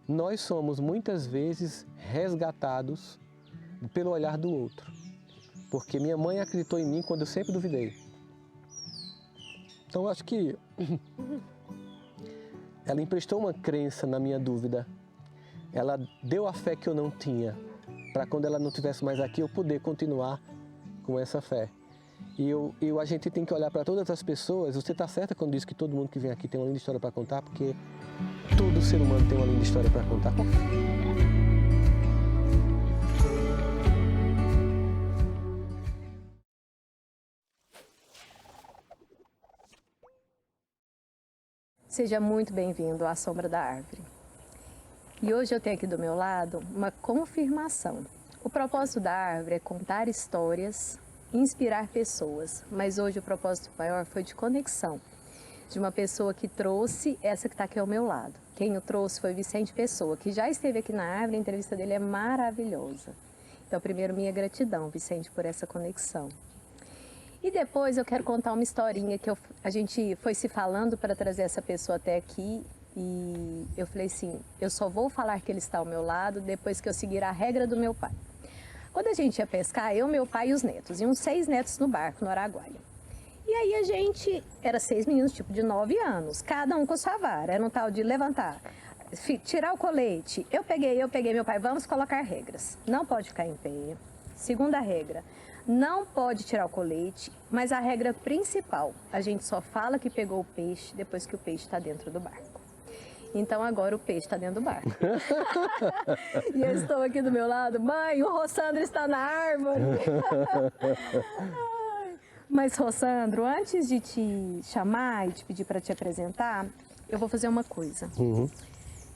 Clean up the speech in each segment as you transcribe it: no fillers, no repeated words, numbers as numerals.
nós somos muitas vezes resgatados pelo olhar do outro. Porque minha mãe acreditou em mim quando eu sempre duvidei. Então eu acho que ela emprestou uma crença na minha dúvida. Ela deu a fé que eu não tinha, para quando ela não estivesse mais aqui eu poder continuar com essa fé. E a gente tem que olhar para todas as pessoas. Você está certa quando diz que todo mundo que vem aqui tem uma linda história para contar, porque todo ser humano tem uma linda história para contar. Seja muito bem-vindo à Sombra da Árvore. E hoje eu tenho aqui do meu lado uma confirmação. O propósito da árvore é contar histórias, inspirar pessoas, mas hoje o propósito maior foi de conexão, de uma pessoa que trouxe essa que está aqui ao meu lado. Quem o trouxe foi Vicente Pessoa, que já esteve aqui na árvore, a entrevista dele é maravilhosa. Então, primeiro, minha gratidão, Vicente, por essa conexão. E depois eu quero contar uma historinha que a gente foi se falando para trazer essa pessoa até aqui. E eu falei assim, eu só vou falar que ele está ao meu lado depois que eu seguir a regra do meu pai. Quando a gente ia pescar, eu, meu pai e os netos, iam 6 netos no barco, no Araguaia. E aí a gente, era 6 meninos, tipo de 9 anos, cada um com sua vara, era um tal de levantar, tirar o colete. Eu peguei meu pai, vamos colocar regras. Não pode ficar em pé. Segunda regra, não pode tirar o colete, mas a regra principal, a gente só fala que pegou o peixe depois que o peixe está dentro do barco. Então agora o peixe está dentro do barco. E eu estou aqui do meu lado, mãe, o Rossandro está na árvore. Mas Rossandro, antes de te chamar e te pedir para te apresentar, eu vou fazer uma coisa.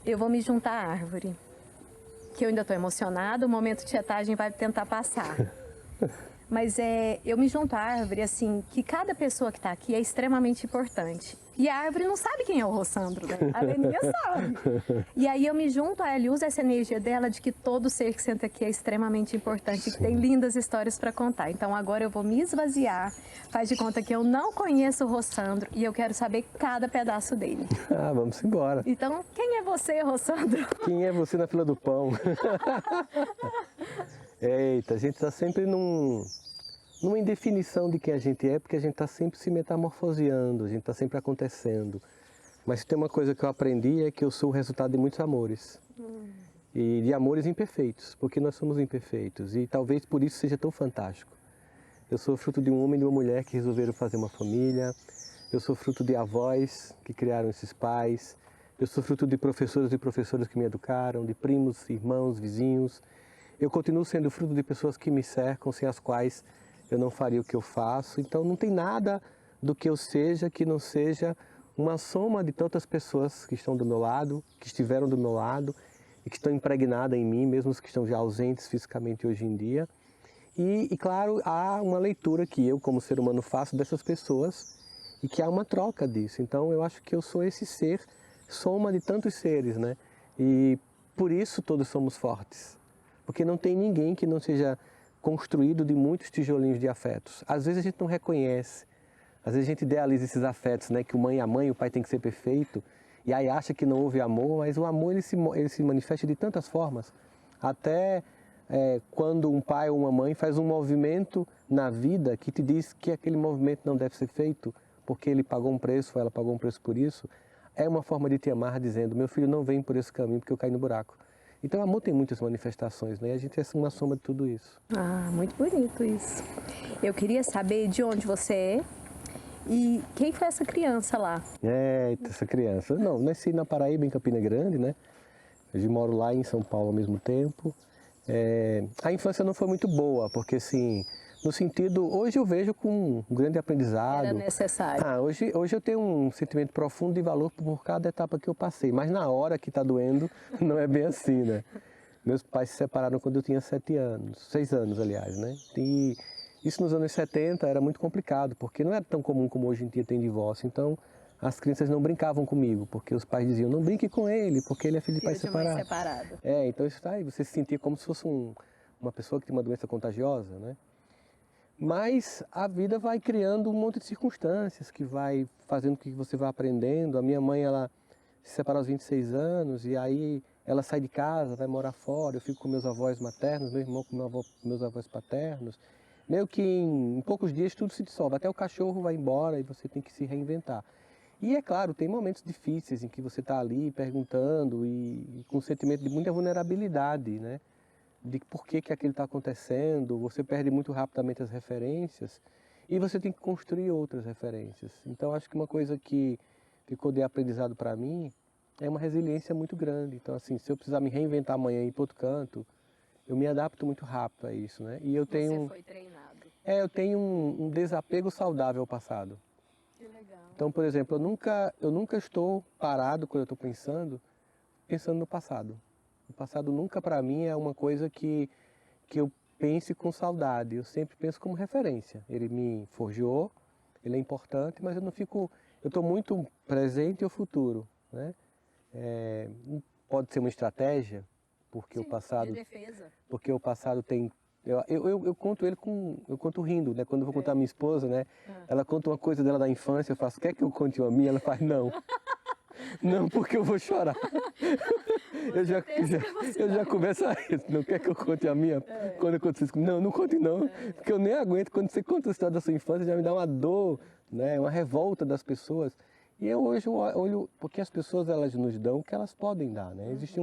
Eu vou me juntar à árvore, que eu ainda estou emocionada, o momento de tietagem vai tentar passar. Mas eu me junto à árvore, assim, que cada pessoa que está aqui é extremamente importante. E a árvore não sabe quem é o Rossandro, né? A Leninha sabe. E aí eu me junto a ela e uso essa energia dela de que todo ser que senta aqui é extremamente importante, que tem lindas histórias para contar. Então agora eu vou me esvaziar, faz de conta que eu não conheço o Rossandro e eu quero saber cada pedaço dele. Ah, vamos embora. Então, quem é você, Rossandro? Quem é você na fila do pão? Eita, a gente está sempre numa indefinição de quem a gente é, porque a gente está sempre se metamorfoseando, a gente está sempre acontecendo. Mas tem uma coisa que eu aprendi, é que eu sou o resultado de muitos amores. E de amores imperfeitos, porque nós somos imperfeitos. E talvez por isso seja tão fantástico. Eu sou fruto de um homem e de uma mulher que resolveram fazer uma família. Eu sou fruto de avós que criaram esses pais. Eu sou fruto de professores e professoras que me educaram, de primos, irmãos, vizinhos. Eu continuo sendo fruto de pessoas que me cercam, sem as quais eu não faria o que eu faço. Então não tem nada do que eu seja que não seja uma soma de tantas pessoas que estão do meu lado, que estiveram do meu lado e que estão impregnadas em mim, mesmo os que estão já ausentes fisicamente hoje em dia. E claro, há uma leitura que eu, como ser humano, faço dessas pessoas e que há uma troca disso. Então eu acho que eu sou esse ser, soma de tantos seres, né? E por isso todos somos fortes. Porque não tem ninguém que não seja construído de muitos tijolinhos de afetos. Às vezes a gente não reconhece, às vezes a gente idealiza esses afetos, né? Que a mãe, o pai tem que ser perfeito, e aí acha que não houve amor, mas o amor ele se manifesta de tantas formas. Até quando um pai ou uma mãe faz um movimento na vida que te diz que aquele movimento não deve ser feito, porque ele pagou um preço, ou ela pagou um preço por isso, é uma forma de te amar dizendo, meu filho não vem por esse caminho porque eu caí no buraco. Então o amor tem muitas manifestações, né? E a gente é uma soma de tudo isso. Ah, muito bonito isso. Eu queria saber de onde você é e quem foi essa criança lá? Eita, essa criança. Não, nasci na Paraíba, em Campina Grande, né? Eu moro lá em São Paulo ao mesmo tempo. A infância não foi muito boa, porque assim, no sentido, hoje eu vejo com um grande aprendizado. Era necessário. Hoje eu tenho um sentimento profundo de valor por cada etapa que eu passei, mas na hora que está doendo, não é bem assim, né? Meus pais se separaram quando eu tinha 7 anos, 6 anos, aliás, né? E isso nos anos 70 era muito complicado, porque não era tão comum como hoje em dia tem divórcio. Então, as crianças não brincavam comigo, porque os pais diziam, não brinque com ele, porque ele é filho de pai separado. Então isso aí, você se sentia como se fosse uma pessoa que tem uma doença contagiosa, né? Mas a vida vai criando um monte de circunstâncias que vai fazendo com que você vá aprendendo. A minha mãe, ela se separou aos 26 anos e aí ela sai de casa, vai morar fora, eu fico com meus avós maternos, meu irmão com meus avós paternos. Meio que em poucos dias tudo se dissolve, até o cachorro vai embora e você tem que se reinventar. E é claro, tem momentos difíceis em que você está ali perguntando e com um sentimento de muita vulnerabilidade, né? De por que aquilo está acontecendo, você perde muito rapidamente as referências e você tem que construir outras referências. Então acho que uma coisa que ficou de aprendizado para mim é uma resiliência muito grande. Então assim, se eu precisar me reinventar amanhã e ir para outro canto, eu me adapto muito rápido a isso, né? E eu tenho, Você foi treinado. eu tenho um desapego saudável ao passado. Que legal. Então, por exemplo, eu nunca estou parado quando eu estou pensando no passado. O passado nunca para mim é uma coisa que eu pense com saudade, eu sempre penso como referência. Ele me forjou, ele é importante, mas eu não fico, eu estou muito presente ao futuro, né? Pode ser uma estratégia, porque Sim, o passado, de defesa. porque o passado tem, eu conto ele eu conto rindo, né? Quando eu vou contar a minha esposa, né? Ela conta uma coisa dela da infância, eu faço, quer que eu conte uma minha? Ela faz, não. Não, porque eu vou chorar. Eu já começo a rir. Não quer que eu conte a minha? Quando acontece isso, não, não conte não. Porque eu nem aguento. Quando você conta a história da sua infância, já me dá uma dor, né? Uma revolta das pessoas. E eu hoje olho, porque as pessoas elas nos dão o que elas podem dar, né? Existe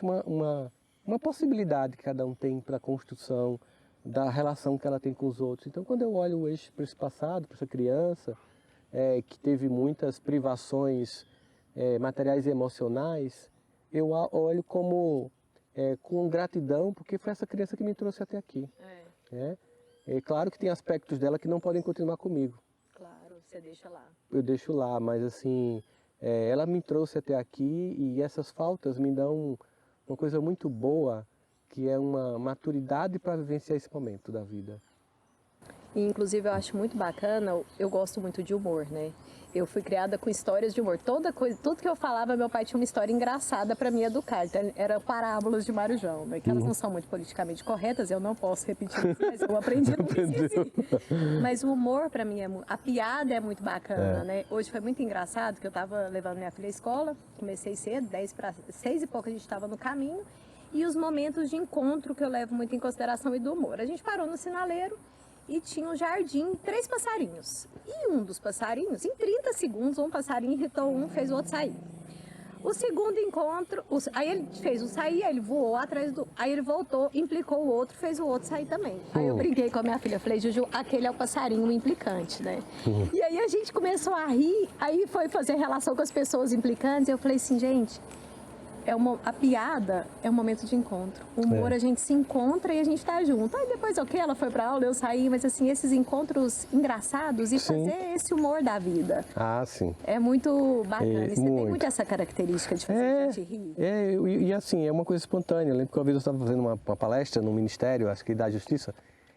uma possibilidade que cada um tem para a construção da relação que ela tem com os outros. Então, quando eu olho para esse passado, para essa criança, que teve muitas privações materiais e emocionais, eu olho como com gratidão, porque foi essa criança que me trouxe até aqui. É claro que tem aspectos dela que não podem continuar comigo. Claro, você deixa lá. Eu deixo lá, mas assim, ela me trouxe até aqui e essas faltas me dão uma coisa muito boa, que é uma maturidade para vivenciar esse momento da vida. E, inclusive, eu acho muito bacana, eu gosto muito de humor, né? Eu fui criada com histórias de humor. Tudo que eu falava, meu pai tinha uma história engraçada para me educar. Então, eram parábolas de Mário João, né? Que elas não são muito politicamente corretas, eu não posso repetir isso, mas eu aprendi, não me esqueci. Mas o humor, para mim, a piada é muito bacana, né? Hoje foi muito engraçado, que eu estava levando minha filha à escola, comecei cedo, 10 para 6 e pouco a gente estava no caminho, e os momentos de encontro que eu levo muito em consideração e do humor. A gente parou no sinaleiro, e tinha um jardim, 3 passarinhos. E um dos passarinhos, em 30 segundos, um passarinho irritou um, fez o outro sair. O segundo encontro, aí ele fez o sair, aí ele voou atrás do... Aí ele voltou, implicou o outro, fez o outro sair também. Aí eu brinquei com a minha filha, falei, Juju, aquele é o passarinho implicante, né? E aí a gente começou a rir, aí foi fazer relação com as pessoas implicantes, e eu falei assim, gente... a piada é um momento de encontro. O humor a gente se encontra e a gente está junto. Aí depois, ela foi para aula, eu saí, mas assim, esses encontros engraçados e fazer esse humor da vida. Ah, sim. É muito bacana. E você muito. tem muito essa característica de fazer a gente rir. E assim, é uma coisa espontânea. Eu lembro que uma vez eu estava fazendo uma palestra no Ministério, acho que da Justiça,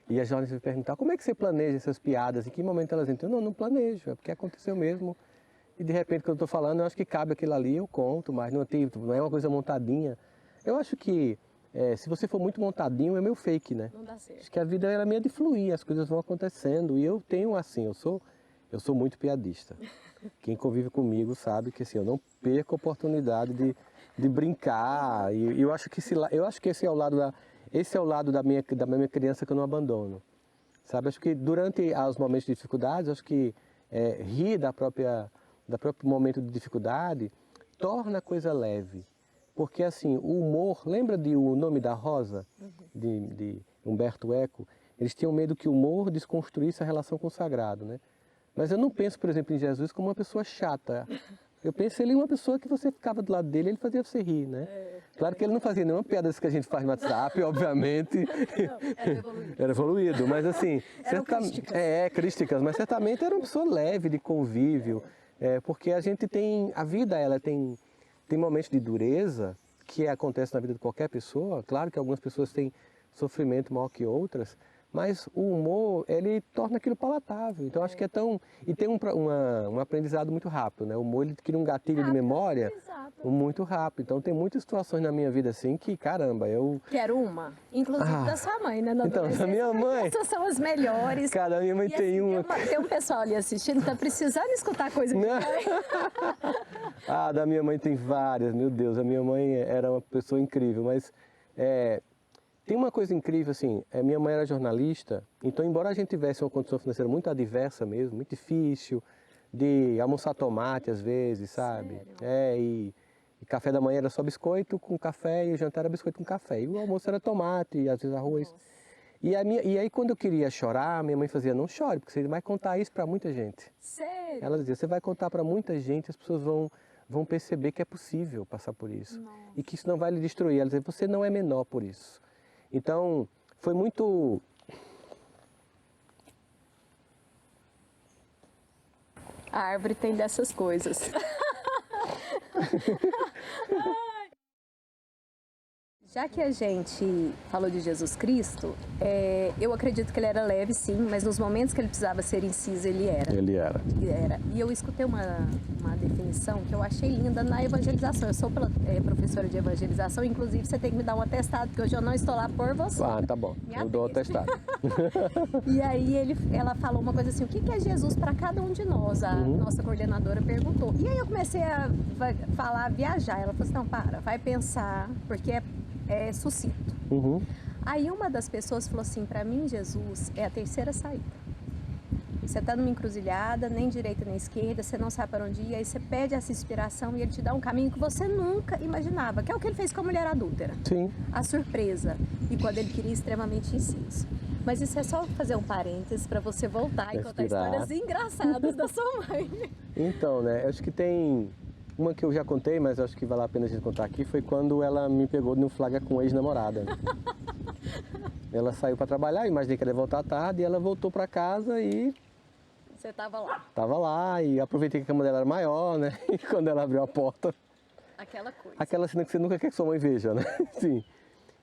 e a jornalista me perguntar como é que você planeja essas piadas, em que momento elas entram? Não planejo, é porque aconteceu mesmo. E de repente, quando eu estou falando, eu acho que cabe aquilo ali, eu conto, mas não é uma coisa montadinha. Eu acho que se você for muito montadinho, é meio fake, né? Não dá certo. Acho que a vida é meio de fluir, as coisas vão acontecendo. E eu tenho assim, eu sou muito piadista. Quem convive comigo sabe que assim, eu não perco a oportunidade de brincar. E eu acho que esse é o lado da minha criança que eu não abandono. Sabe? Acho que durante os momentos de dificuldades, acho que rir do próprio momento de dificuldade, torna a coisa leve. Porque assim, o humor, lembra de O Nome da Rosa, de Humberto Eco? Eles tinham medo que o humor desconstruísse a relação com o sagrado, né? Mas eu não penso, por exemplo, em Jesus como uma pessoa chata. Eu penso ele em uma pessoa que você ficava do lado dele e ele fazia você rir, né? Claro que ele não fazia nenhuma piada dessas que a gente faz no WhatsApp, obviamente. Não, era evoluído. Era evoluído, mas assim... Crísticas. Crísticas, mas certamente era uma pessoa leve, de convívio. Porque a vida ela tem momentos de dureza que acontecem na vida de qualquer pessoa. Claro que algumas pessoas têm sofrimento maior que outras, mas o humor, ele torna aquilo palatável. Então, acho que é tão... E tem um aprendizado muito rápido, né? O humor, ele cria um gatilho de memória muito rápido. Então, tem muitas situações na minha vida assim que, caramba, eu... Quero uma, inclusive da sua mãe, né? Então, da minha mãe... Essas são as melhores. Cara, a minha mãe tem uma... Tem um pessoal ali assistindo, tá precisando escutar coisa que Ah, da minha mãe tem várias, meu Deus. A minha mãe era uma pessoa incrível, mas... Tem uma coisa incrível, assim, minha mãe era jornalista, então embora a gente tivesse uma condição financeira muito adversa mesmo, muito difícil, de almoçar tomate às vezes, sabe? E café da manhã era só biscoito com café e o jantar era biscoito com café. E o almoço era tomate e às vezes arroz. E aí quando eu queria chorar, minha mãe fazia, não chore, porque você vai contar isso para muita gente. Sério? Ela dizia, você vai contar para muita gente, as pessoas vão perceber que é possível passar por isso. E que isso não vai lhe destruir. Ela dizia, você não é menor por isso. Então, foi muito... A árvore tem dessas coisas. Já que a gente falou de Jesus Cristo, eu acredito que ele era leve, sim, mas nos momentos que ele precisava ser inciso, ele era. Ele era. E eu escutei uma definição que eu achei linda na evangelização. Eu sou professora de evangelização, inclusive você tem que me dar um atestado, porque hoje eu não estou lá por você. Ah, tá bom. Eu dou o atestado. E aí ela falou uma coisa assim, o que é Jesus para cada um de nós? A nossa coordenadora perguntou. E aí eu comecei a viajar. Ela falou assim, não, vai pensar, porque é sucinto. Aí uma das pessoas falou assim, para mim Jesus é a terceira saída. Você está numa encruzilhada, nem direita nem esquerda, você não sabe para onde ir, aí você pede essa inspiração e ele te dá um caminho que você nunca imaginava, que é o que ele fez com a mulher adúltera. Sim. A surpresa. E quando ele queria extremamente inciso. Mas isso é só fazer um parênteses para você voltar e contar histórias engraçadas da sua mãe. Então, né, acho que tem uma que eu já contei, mas acho que vale a pena a gente contar aqui, foi quando ela me pegou no flagra com ex-namorada. Ela saiu para trabalhar, imaginei que ela ia voltar à tarde, e ela voltou para casa e... Você estava lá? Tava lá, e aproveitei que a cama dela era maior, né, e quando ela abriu a porta... Aquela coisa. Aquela cena que você nunca quer que sua mãe veja, né? Sim.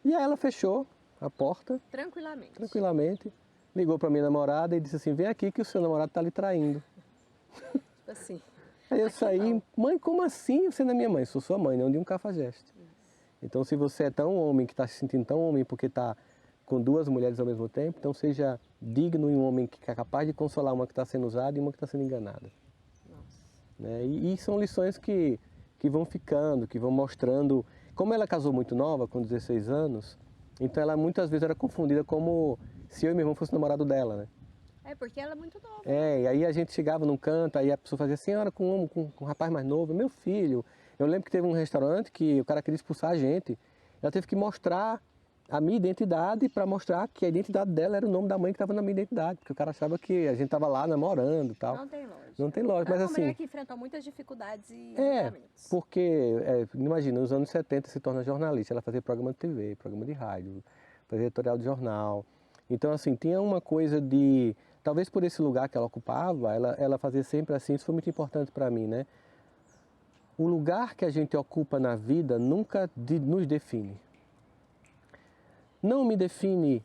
E aí ela fechou a porta... Tranquilamente. Tranquilamente. Ligou para minha namorada e disse assim, vem aqui que o seu namorado tá lhe traindo. Tipo assim... Aí eu saí, mãe, como assim você não é minha mãe? Sou sua mãe, não de um cafajeste. Então, se você é tão homem, que está se sentindo tão homem porque está com duas mulheres ao mesmo tempo, então seja digno em um homem que é capaz de consolar uma que está sendo usada e uma que está sendo enganada. Né? E são lições que vão ficando, que vão mostrando... Como ela casou muito nova, com 16 anos, então ela muitas vezes era confundida como se eu e meu irmão fosse namorado dela, né? Porque ela é muito nova. E aí a gente chegava num canto, aí a pessoa fazia senhora com um rapaz mais novo, meu filho. Eu lembro que teve um restaurante que o cara queria expulsar a gente. Ela teve que mostrar a minha identidade para mostrar que a identidade dela era o nome da mãe que estava na minha identidade, porque o cara achava que a gente estava lá namorando e tal. Não tem lógica. Não tem lógica, mas uma assim... mulher que enfrentou muitas dificuldades e julgamentos. Porque, imagina, nos anos 70 se torna jornalista, ela fazia programa de TV, programa de rádio, fazia editorial de jornal. Então, assim, tinha uma coisa de... Talvez por esse lugar que ela ocupava, ela fazia sempre assim, isso foi muito importante para mim, né? O lugar que a gente ocupa na vida nunca nos define. Não me define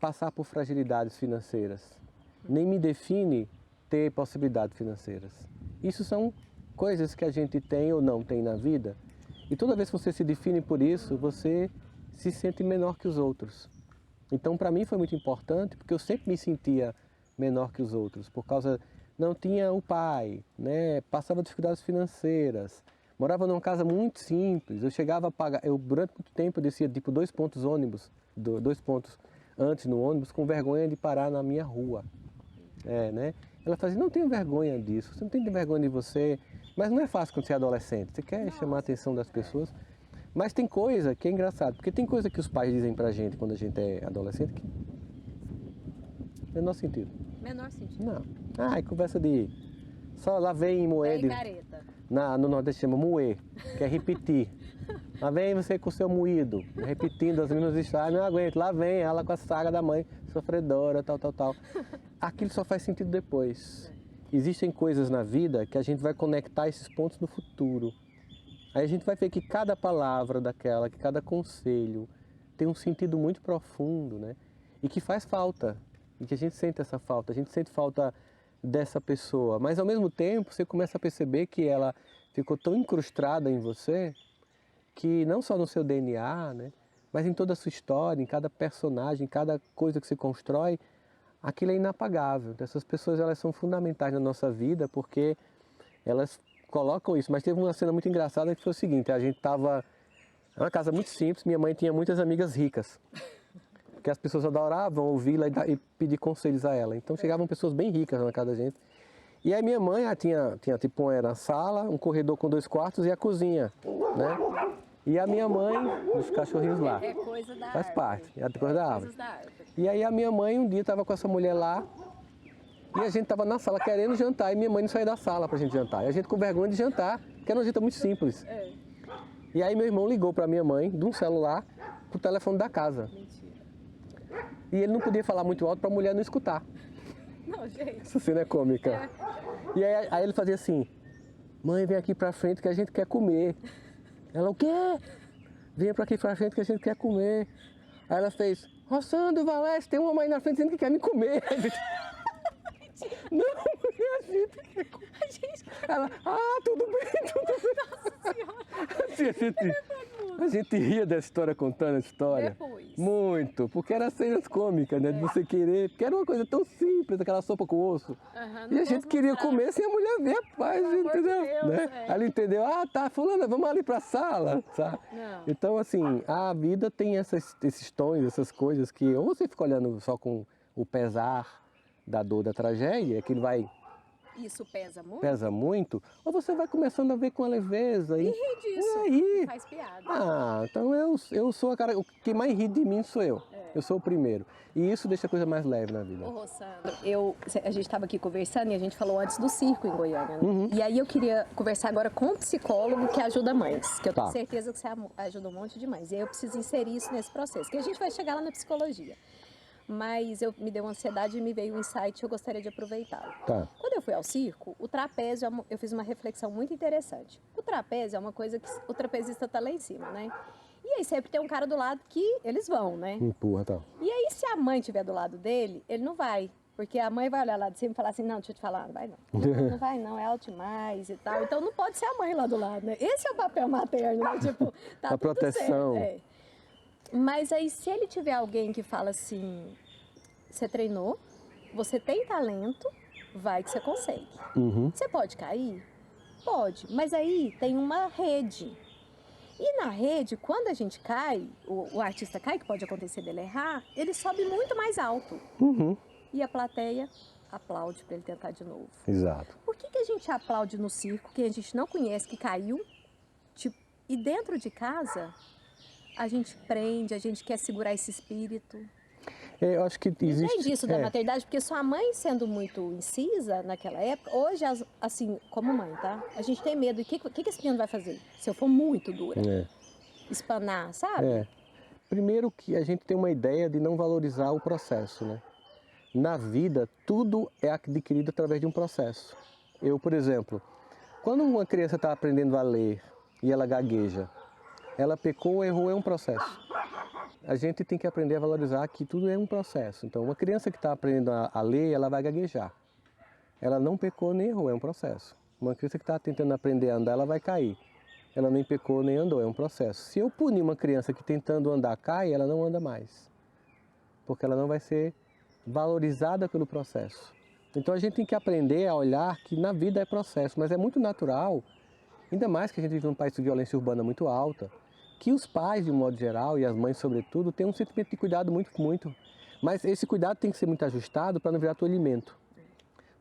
passar por fragilidades financeiras, nem me define ter possibilidades financeiras. Isso são coisas que a gente tem ou não tem na vida, e toda vez que você se define por isso, você se sente menor que os outros. Então, para mim foi muito importante, porque eu sempre me sentia menor que os outros, por causa, não tinha o pai, né? Passava dificuldades financeiras, morava numa casa muito simples, eu chegava a pagar, durante muito tempo eu descia tipo 2 pontos ônibus, 2 pontos antes no ônibus, com vergonha de parar na minha rua, né? Ela fazia, não tenho vergonha disso, você não tem vergonha de você, mas não é fácil quando você é adolescente, você quer chamar a atenção das pessoas, mas tem coisa que é engraçado, porque tem coisa que os pais dizem pra gente quando a gente é adolescente que menor sentido. Menor sentido. Não. Conversa de... Só lá vem moer. Careta. No Nordeste chama moer, que é repetir. Lá vem você com o seu moído, repetindo as mesmas histórias. Não aguento, lá vem ela com a saga da mãe, sofredora, tal. Aquilo só faz sentido depois. Existem coisas na vida que a gente vai conectar esses pontos no futuro. Aí a gente vai ver que cada palavra daquela, que cada conselho tem um sentido muito profundo, né? e que faz falta, e que a gente sente essa falta, a gente sente falta dessa pessoa, mas ao mesmo tempo você começa a perceber que ela ficou tão incrustada em você, que não só no seu DNA, né, mas em toda a sua história, em cada personagem, em cada coisa que se constrói, aquilo é inapagável. Essas pessoas, elas são fundamentais na nossa vida porque elas colocam isso. Mas teve uma cena muito engraçada que foi o seguinte, a gente estava em uma casa muito simples, minha mãe tinha muitas amigas ricas, que as pessoas adoravam ouvi-la e pedir conselhos a ela. Então chegavam pessoas bem ricas na casa da gente. E aí minha mãe tinha tipo era a sala, um corredor com 2 quartos e a cozinha, né? E a minha mãe, os cachorrinhos lá. É coisa da Faz árvore. parte, é coisa da árvore. Coisas da árvore. E aí a minha mãe um dia estava com essa mulher lá e a gente estava na sala querendo jantar e minha mãe não saía da sala pra gente jantar. E a gente com vergonha de jantar, que era uma janta muito simples. É. E aí meu irmão ligou pra minha mãe de um celular pro telefone da casa. Mentira. E ele não podia falar muito alto pra mulher não escutar. Não, gente. Essa cena é cômica. E aí ele fazia assim, mãe, vem aqui pra frente que a gente quer comer. Ela, o quê? Venha pra aqui pra frente que a gente quer comer. Aí ela fez, Rossandro, Valeste, tem uma mãe na frente dizendo que quer me comer. Não, a gente quer comer. A gente... Ela, tudo bem, tudo bem. Nossa Senhora. Assim, a gente ria dessa história, contando essa história. Depois. Muito, porque era cenas cômicas, né? De você querer, porque era uma coisa tão simples, aquela sopa com osso. E a gente queria comer sem a mulher ver, rapaz, Pelo amor de entendeu? Deus, Né? Ela entendeu, tá, fulana, vamos ali pra sala, sabe? Não. Então, assim, a vida tem esses tons, essas coisas que ou você fica olhando só com o pesar da dor, da tragédia, que ele vai Isso pesa muito? pesa muito, ou você vai começando a ver com a leveza. E ri disso. E aí? Faz piada. Então eu sou a cara, o que mais ri de mim sou eu. Eu sou o primeiro. E isso deixa a coisa mais leve na vida. Ô, Rossandro, a gente estava aqui conversando e a gente falou antes do circo em Goiânia, né? Uhum. E aí eu queria conversar agora com um psicólogo que ajuda mães, que eu tenho Tá. certeza que você ajuda um monte de mães. E aí eu preciso inserir isso nesse processo, que a gente vai chegar lá na psicologia. Mas me deu ansiedade e me veio um insight e eu gostaria de aproveitá-lo. Tá. Quando eu fui ao circo, o trapézio, eu fiz uma reflexão muito interessante. O trapézio é uma coisa que o trapezista tá lá em cima, né? E aí sempre tem um cara do lado que eles vão, né? Empurra, tá. E aí se a mãe estiver do lado dele, ele não vai. Porque a mãe vai olhar lá de cima e falar assim, não, deixa eu te falar, não vai não. Não vai não, é alto demais e tal. Então não pode ser a mãe lá do lado, né? Esse é o papel materno, né? Tipo, tá A tudo proteção. certo. É. Mas aí se ele tiver alguém que fala assim, você treinou, você tem talento, vai que você consegue. Uhum. Você pode cair? Pode, mas aí tem uma rede. E na rede, quando a gente cai, o artista cai, que pode acontecer dele errar, ele sobe muito mais alto. Uhum. E a plateia aplaude para ele tentar de novo. Exato. Por que a gente aplaude no circo, que a gente não conhece, que caiu? Tipo, e dentro de casa, a gente prende, a gente quer segurar esse espírito. Eu acho que existe... Entende isso da maternidade? Porque sua mãe sendo muito incisa naquela época, hoje, assim, como mãe, tá? A gente tem medo. E o que esse menino vai fazer? Se eu for muito dura? Espanar, sabe? Primeiro que a gente tem uma ideia de não valorizar o processo, né? Na vida, tudo é adquirido através de um processo. Eu, por exemplo, quando uma criança está aprendendo a ler e ela gagueja, ela pecou ou errou, é um processo. A gente tem que aprender a valorizar que tudo é um processo. Então, uma criança que está aprendendo a ler, ela vai gaguejar. Ela não pecou nem errou, é um processo. Uma criança que está tentando aprender a andar, ela vai cair. Ela nem pecou nem andou, é um processo. Se eu punir uma criança que tentando andar cai, ela não anda mais. Porque ela não vai ser valorizada pelo processo. Então a gente tem que aprender a olhar que na vida é processo, mas é muito natural, ainda mais que a gente vive num país de violência urbana muito alta, que os pais, de um modo geral, e as mães sobretudo, têm um sentimento de cuidado muito. Mas esse cuidado tem que ser muito ajustado para não virar teu alimento.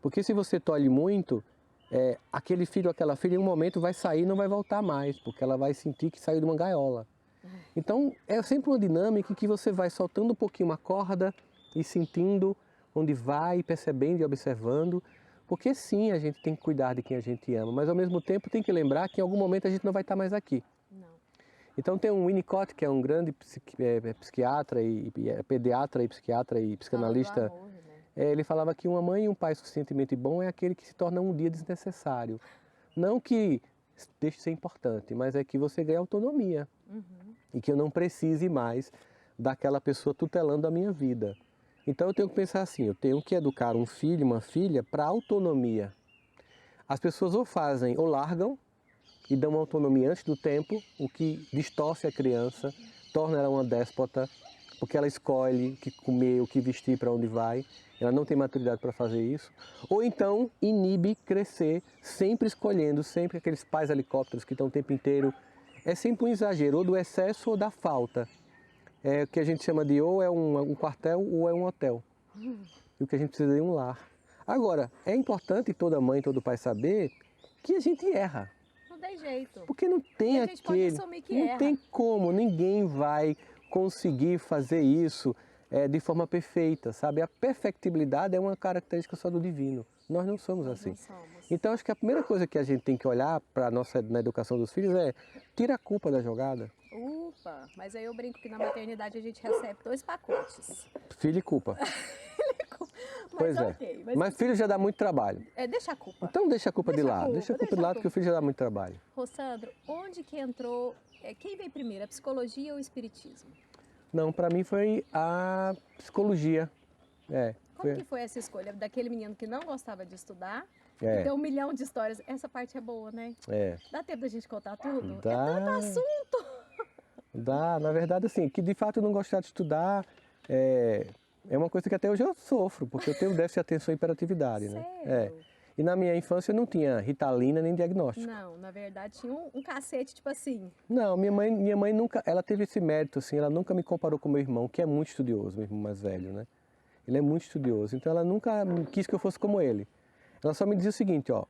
Porque se você tolhe muito, aquele filho ou aquela filha em um momento vai sair e não vai voltar mais, porque ela vai sentir que saiu de uma gaiola. Então é sempre uma dinâmica que você vai soltando um pouquinho uma corda e sentindo onde vai, percebendo e observando, porque sim, a gente tem que cuidar de quem a gente ama, mas ao mesmo tempo tem que lembrar que em algum momento a gente não vai estar mais aqui. Não. Então tem um Winnicott, que é um grande psiquiatra, pediatra e psiquiatra e psicanalista. Amor, né? Ele falava que uma mãe e um pai suficientemente bom é aquele que se torna um dia desnecessário. Não que deixe de ser importante, mas é que você ganha autonomia. E que eu não precise mais daquela pessoa tutelando a minha vida. Então eu tenho que pensar assim, eu tenho que educar um filho, uma filha para autonomia. As pessoas ou fazem ou largam e dão uma autonomia antes do tempo, o que distorce a criança, torna ela uma déspota, porque ela escolhe o que comer, o que vestir, para onde vai, ela não tem maturidade para fazer isso. Ou então inibe crescer, sempre escolhendo, sempre aqueles pais helicópteros que estão o tempo inteiro. É sempre um exagero, ou do excesso ou da falta. É o que a gente chama de ou é um quartel ou é um hotel. E o que a gente precisa é um lar. Agora, é importante toda mãe, todo pai saber que a gente erra. Não tem jeito. Porque não tem E a gente pode aquele, assumir que não erra. tem como, ninguém vai conseguir fazer isso de forma perfeita, sabe? A perfectibilidade é uma característica só do divino. Nós não somos Nós assim. não somos. Então acho que a primeira coisa que a gente tem que olhar para na educação dos filhos é tira a culpa da jogada. Upa, mas aí eu brinco que na maternidade a gente recebe 2 pacotes. Filho e culpa. Mas Pois é. ok, Mas filho já dá muito trabalho. deixa a culpa. Então deixa a culpa de Deixa a lado. culpa, Deixa a culpa de deixa a lado porque o filho já dá muito trabalho. Rossandro, onde que entrou, quem veio primeiro, a psicologia ou o espiritismo? Não, para mim foi a psicologia. Como que foi essa escolha daquele menino que não gostava de estudar? É. E tem 1 milhão de histórias. Essa parte é boa, né? É. Dá tempo da gente contar tudo? Dá. É tanto assunto! Dá, na verdade, assim, que de fato não gostar de estudar é uma coisa que até hoje eu sofro, porque eu tenho déficit de atenção e hiperatividade, né? Sério? E na minha infância eu não tinha Ritalina nem diagnóstico. Não, na verdade tinha um cacete, tipo assim. Não, minha mãe nunca, ela teve esse mérito, assim, ela nunca me comparou com meu irmão, que é muito estudioso, meu irmão mais velho, né? Ele é muito estudioso, então ela nunca quis que eu fosse como ele. Ela só me dizia o seguinte, ó,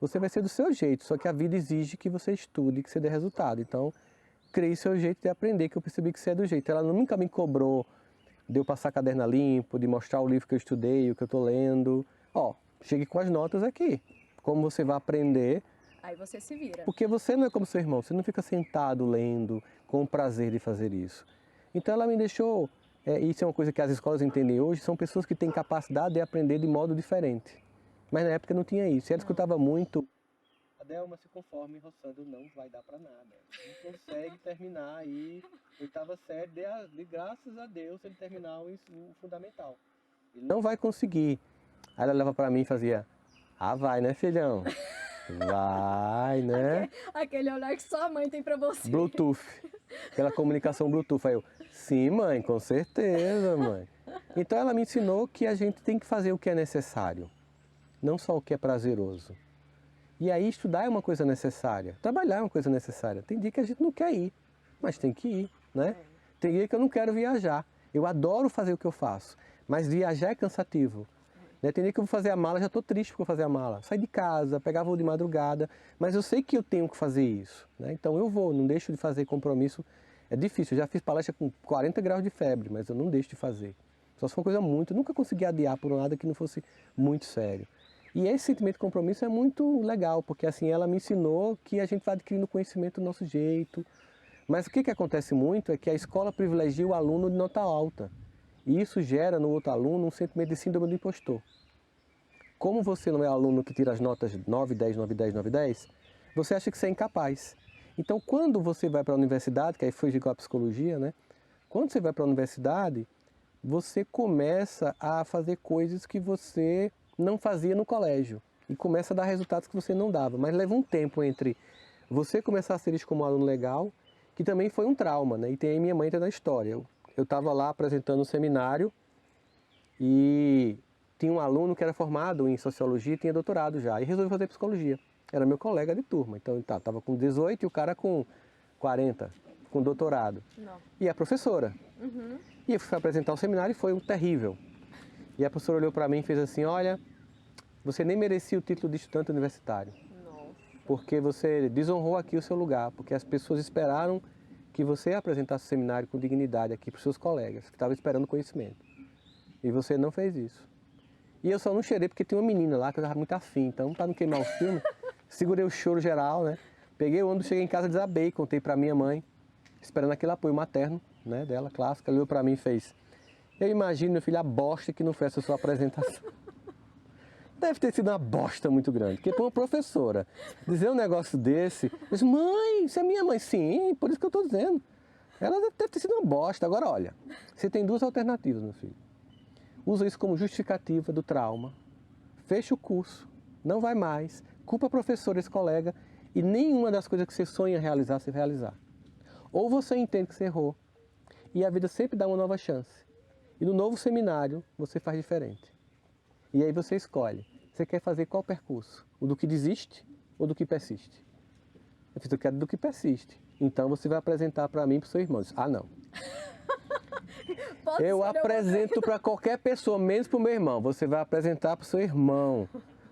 você vai ser do seu jeito, só que a vida exige que você estude, que você dê resultado. Então, crie seu jeito de aprender, que eu percebi que você é do jeito. Ela nunca me cobrou de eu passar caderno a limpo, de mostrar o livro que eu estudei, o que eu estou lendo. Ó, chegue com as notas aqui. Como você vai aprender, Aí você se vira. porque você não é como seu irmão, você não fica sentado lendo com o prazer de fazer isso. Então ela me deixou, isso é uma coisa que as escolas entendem hoje, são pessoas que têm capacidade de aprender de modo diferente. Mas na época não tinha isso. E ela escutava muito. Adelma, se conforme, Rossandro, não vai dar para nada. Não consegue terminar aí, oitava série, de graças a Deus ele terminar o fundamental. Ele não vai conseguir. Aí ela leva para mim e fazia, vai, né, filhão? Vai, né? Aquele olhar que só a mãe tem pra você. Bluetooth, aquela comunicação Bluetooth. Aí eu, sim, mãe, com certeza, mãe. Então ela me ensinou que a gente tem que fazer o que é necessário, não só o que é prazeroso. E aí estudar é uma coisa necessária, trabalhar é uma coisa necessária. Tem dia que a gente não quer ir, mas tem que ir, né? Tem dia que eu não quero viajar. Eu adoro fazer o que eu faço, mas viajar é cansativo. Né? Tem dia que eu vou fazer a mala, já estou triste porque eu vou fazer a mala. Sair de casa, pegar voo de madrugada, mas eu sei que eu tenho que fazer isso. Né? Então eu vou, não deixo de fazer compromisso. É difícil, eu já fiz palestra com 40 graus de febre, mas eu não deixo de fazer. Só se for uma coisa muito, eu nunca consegui adiar por nada que não fosse muito sério. E esse sentimento de compromisso é muito legal, porque assim ela me ensinou que a gente vai adquirindo conhecimento do nosso jeito. Mas o que acontece muito é que a escola privilegia o aluno de nota alta. E isso gera no outro aluno um sentimento de síndrome do impostor. Como você não é aluno que tira as notas 9, 10, 9, 10, 9, 10, você acha que você é incapaz. Então quando você vai para a universidade, que aí foi igual a psicologia, né? Quando você vai para a universidade, você começa a fazer coisas que você não fazia no colégio e começa a dar resultados que você não dava, mas leva um tempo entre você começar a ser visto como um aluno legal, que também foi um trauma, né? E tem minha mãe na história. Eu estava lá apresentando um seminário e tinha um aluno que era formado em sociologia e tinha doutorado já, e resolveu fazer psicologia. Era meu colega de turma, então estava com 18 e o cara com 40, com doutorado. Não. E a professora. Uhum. E eu fui apresentar o seminário e foi terrível. E a professora olhou para mim e fez assim, olha, você nem merecia o título de estudante universitário, porque você desonrou aqui o seu lugar, porque as pessoas esperaram que você apresentasse o seminário com dignidade aqui para os seus colegas, que estavam esperando conhecimento. E você não fez isso. E eu só não chorei porque tinha uma menina lá que eu estava muito afim, então para não queimar o filme, segurei o choro geral, né? Peguei o ônibus, cheguei em casa, desabei, contei para minha mãe, esperando aquele apoio materno, né, dela, clássica, ela olhou para mim e fez, eu imagino, meu filho, a bosta que não foi essa sua apresentação. Deve ter sido uma bosta muito grande, porque para uma professora dizer um negócio desse, eu disse, mãe, isso é minha mãe. Sim, por isso que eu estou dizendo. Ela deve ter sido uma bosta. Agora, olha, você tem duas alternativas, meu filho. usa isso como justificativa do trauma, fecha o curso, não vai mais, culpa professor, esse colega, e nenhuma das coisas que você sonha realizar, você vai realizar. Ou você entende que você errou, e a vida sempre dá uma nova chance. E no novo seminário, você faz diferente. E aí você escolhe, você quer fazer qual percurso? O do que desiste ou do que persiste? Eu quero do que persiste. Então você vai apresentar para mim e para o seu irmão. Eu disse, ah, não. Eu apresento para qualquer pessoa, menos para o meu irmão. Você vai apresentar para o seu irmão.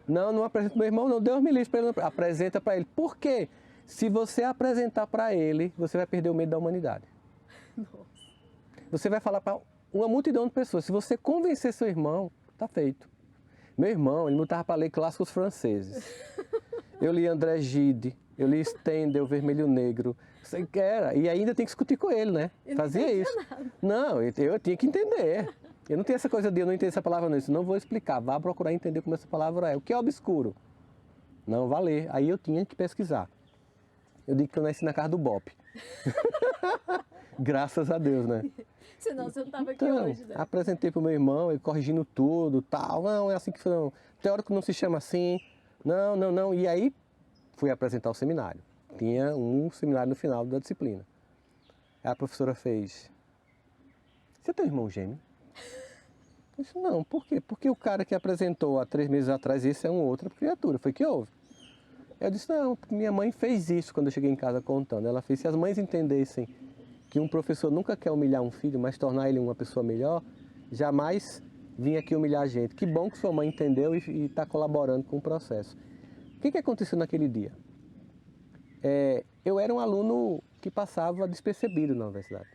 Não, não apresenta para o meu irmão, não. Deus me livre para ele. Apresenta para ele. Por quê? Se você apresentar para ele, você vai perder o medo da humanidade. Nossa. Você vai falar para uma multidão de pessoas. Se você convencer seu irmão, tá feito. Meu irmão, ele me botava para ler clássicos franceses. Eu li André Gide, eu li Stendhal, Vermelho Negro. Você quer, e ainda tem que discutir com ele, né? Fazia isso. Não, eu tinha que entender. Eu não tenho essa coisa de eu não entender essa palavra, não. Isso não vou explicar. Vá procurar entender como essa palavra é. O que é obscuro? Não, vai ler. Aí eu tinha que pesquisar. Eu digo que eu nasci na casa do Bop. Graças a Deus, né? Senão você não estava aqui Então, hoje, né? apresentei para o meu irmão, ele corrigindo tudo, tal. Não, é assim que não. Teórico não se chama assim. Não, não, não. E aí fui apresentar o seminário. Tinha um seminário no final da disciplina. Aí a professora fez: você tem um irmão gêmeo? Eu disse, não, por quê? Porque o cara que apresentou há 3 meses atrás, esse é uma outra criatura. Foi que houve. Eu disse, não, minha mãe fez isso quando eu cheguei em casa contando. Ela fez, se as mães entendessem que um professor nunca quer humilhar um filho, mas tornar ele uma pessoa melhor, jamais vinha aqui humilhar a gente. Que bom que sua mãe entendeu e está colaborando com o processo. O que aconteceu naquele dia? Eu era um aluno que passava despercebido na universidade.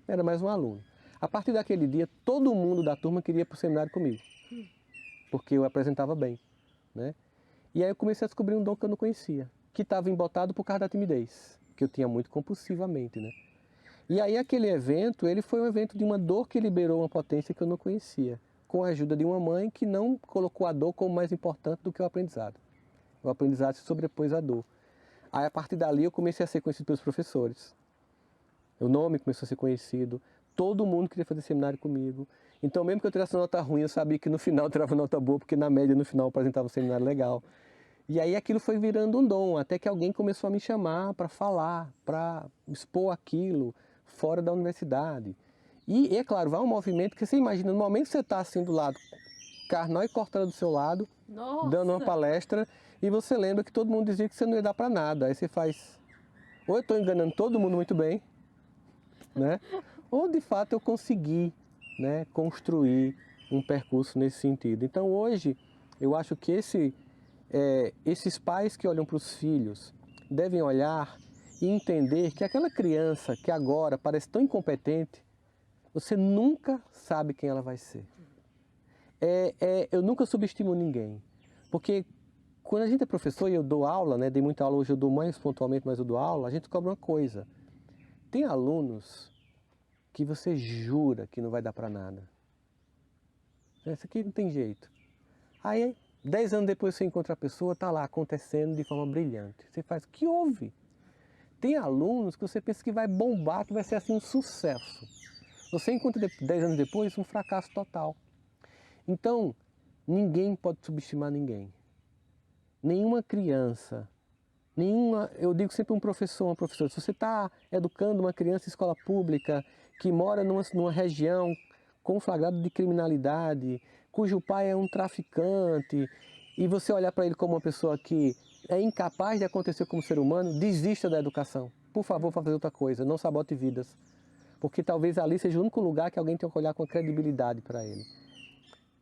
Era mais um aluno. A partir daquele dia, todo mundo da turma queria ir para o seminário comigo, porque eu apresentava bem, né? E aí eu comecei a descobrir um dom que eu não conhecia, que estava embotado por causa da timidez, que eu tinha muito compulsivamente, né? E aí aquele evento, ele foi um evento de uma dor que liberou uma potência que eu não conhecia, com a ajuda de uma mãe que não colocou a dor como mais importante do que o aprendizado. O aprendizado se sobrepôs à dor. Aí a partir dali eu comecei a ser conhecido pelos professores. O nome começou a ser conhecido, todo mundo queria fazer seminário comigo. Então mesmo que eu tirasse nota ruim, eu sabia que no final eu tirava nota boa, porque na média no final eu apresentava um seminário legal. E aí aquilo foi virando um dom, até que alguém começou a me chamar para falar, para expor aquilo fora da universidade. E é claro, vai um movimento que você imagina, no momento que você está assim do lado, Carnói cortando do seu lado, Nossa. dando uma palestra, e você lembra que todo mundo dizia que você não ia dar para nada. Aí você faz, ou eu estou enganando todo mundo muito bem, né? Ou de fato eu consegui, né, construir um percurso nesse sentido. Então hoje eu acho que esses pais que olham para os filhos devem olhar e entender que aquela criança que agora parece tão incompetente, você nunca sabe quem ela vai ser. Eu nunca subestimo ninguém, porque quando a gente é professor e eu dou aula, né, dei muita aula, hoje eu dou mais pontualmente, mas eu dou aula, a gente descobre uma coisa. Tem alunos que você jura que não vai dar para nada. Isso aqui não tem jeito. Aí, 10 anos depois você encontra a pessoa, está lá acontecendo de forma brilhante. Você faz, o que houve? Tem alunos que você pensa que vai bombar, que vai ser assim um sucesso. Você encontra 10 anos depois um fracasso total. Então, ninguém pode subestimar ninguém. Nenhuma criança, eu digo sempre um professor, uma professora, se você está educando uma criança em escola pública que mora numa região conflagrada de criminalidade, cujo pai é um traficante, e você olhar para ele como uma pessoa que é incapaz de acontecer como ser humano, desista da educação. Por favor, vá fazer outra coisa, não sabote vidas. Porque talvez ali seja o único lugar que alguém tem que olhar com credibilidade para ele.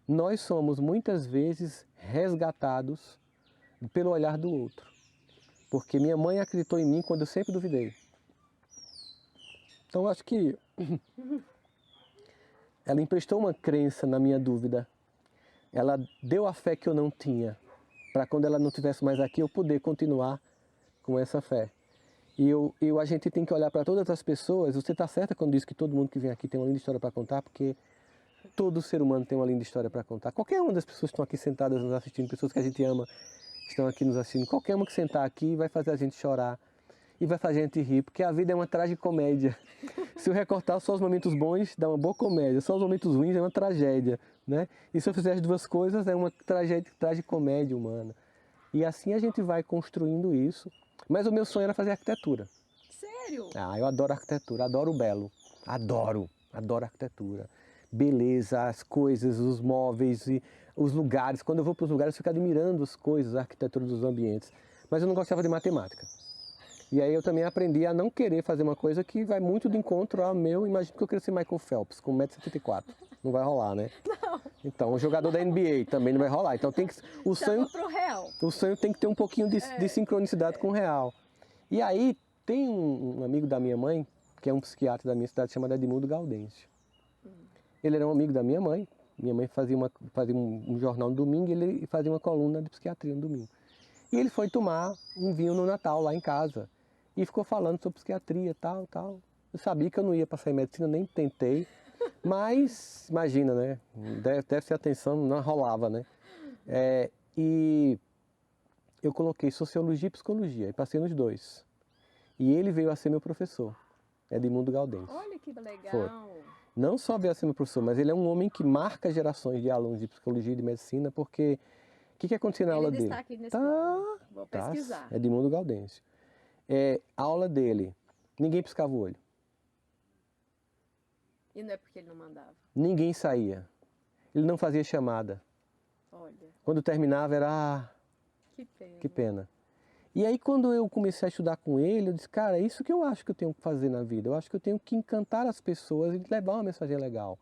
Nós somos muitas vezes resgatados pelo olhar do outro. Porque minha mãe acreditou em mim quando eu sempre duvidei. Então eu acho que ela emprestou uma crença na minha dúvida. Ela deu a fé que eu não tinha, para quando ela não estivesse mais aqui, eu poder continuar com essa fé. E a gente tem que olhar para todas as pessoas. Você está certa quando diz que todo mundo que vem aqui tem uma linda história para contar, porque todo ser humano tem uma linda história para contar. Qualquer uma das pessoas que estão aqui sentadas nos assistindo, pessoas que a gente ama, estão aqui nos assistindo, qualquer uma que sentar aqui vai fazer a gente chorar e vai fazer a gente rir, porque a vida é uma tragicomédia. Se eu recortar só os momentos bons, dá uma boa comédia. Só os momentos ruins é uma tragédia, né? E se eu fizer as duas coisas, é uma tragédia, tragicomédia humana. E assim a gente vai construindo isso. Mas o meu sonho era fazer arquitetura. Sério? Ah, eu adoro arquitetura, adoro o belo. Adoro arquitetura. Beleza, as coisas, os móveis e os lugares. Quando eu vou para os lugares, eu fico admirando as coisas, a arquitetura dos ambientes. Mas eu não gostava de matemática. E aí eu também aprendi a não querer fazer uma coisa que vai muito de encontro ao meu. Imagina que eu queria ser Michael Phelps, com 1,74 m. Não vai rolar, né? Não. Então, o jogador da NBA também não vai rolar. Então tem que. Chama pro real. O sonho tem que ter um pouquinho de sincronicidade com o real. E aí tem um amigo da minha mãe, que é um psiquiatra da minha cidade, chamado Edmundo Gaudêncio. Ele era um amigo da minha mãe. Minha mãe fazia um jornal no domingo e ele fazia uma coluna de psiquiatria no domingo. E ele foi tomar um vinho no Natal lá em casa. E ficou falando sobre psiquiatria, tal. Eu sabia que eu não ia passar em medicina, nem tentei. Mas, imagina, né? Deve ser atenção, não rolava, né? E eu coloquei sociologia e psicologia, e passei nos dois. E ele veio a ser meu professor, Edmundo Gaudêncio. Olha que legal. Foi. Não só veio a ser meu professor, mas ele é um homem que marca gerações de alunos de psicologia e de medicina, porque o que acontecia na aula dele? Ele está aqui nesse plano. Vou pesquisar. Edmundo Gaudêncio. A aula dele, ninguém piscava o olho. E não é porque ele não mandava? Ninguém saía. Ele não fazia chamada. Olha. Quando terminava era... Que pena. Que pena. E aí quando eu comecei a estudar com ele, eu disse, cara, é isso que eu acho que eu tenho que fazer na vida. Eu acho que eu tenho que encantar as pessoas e levar uma mensagem legal,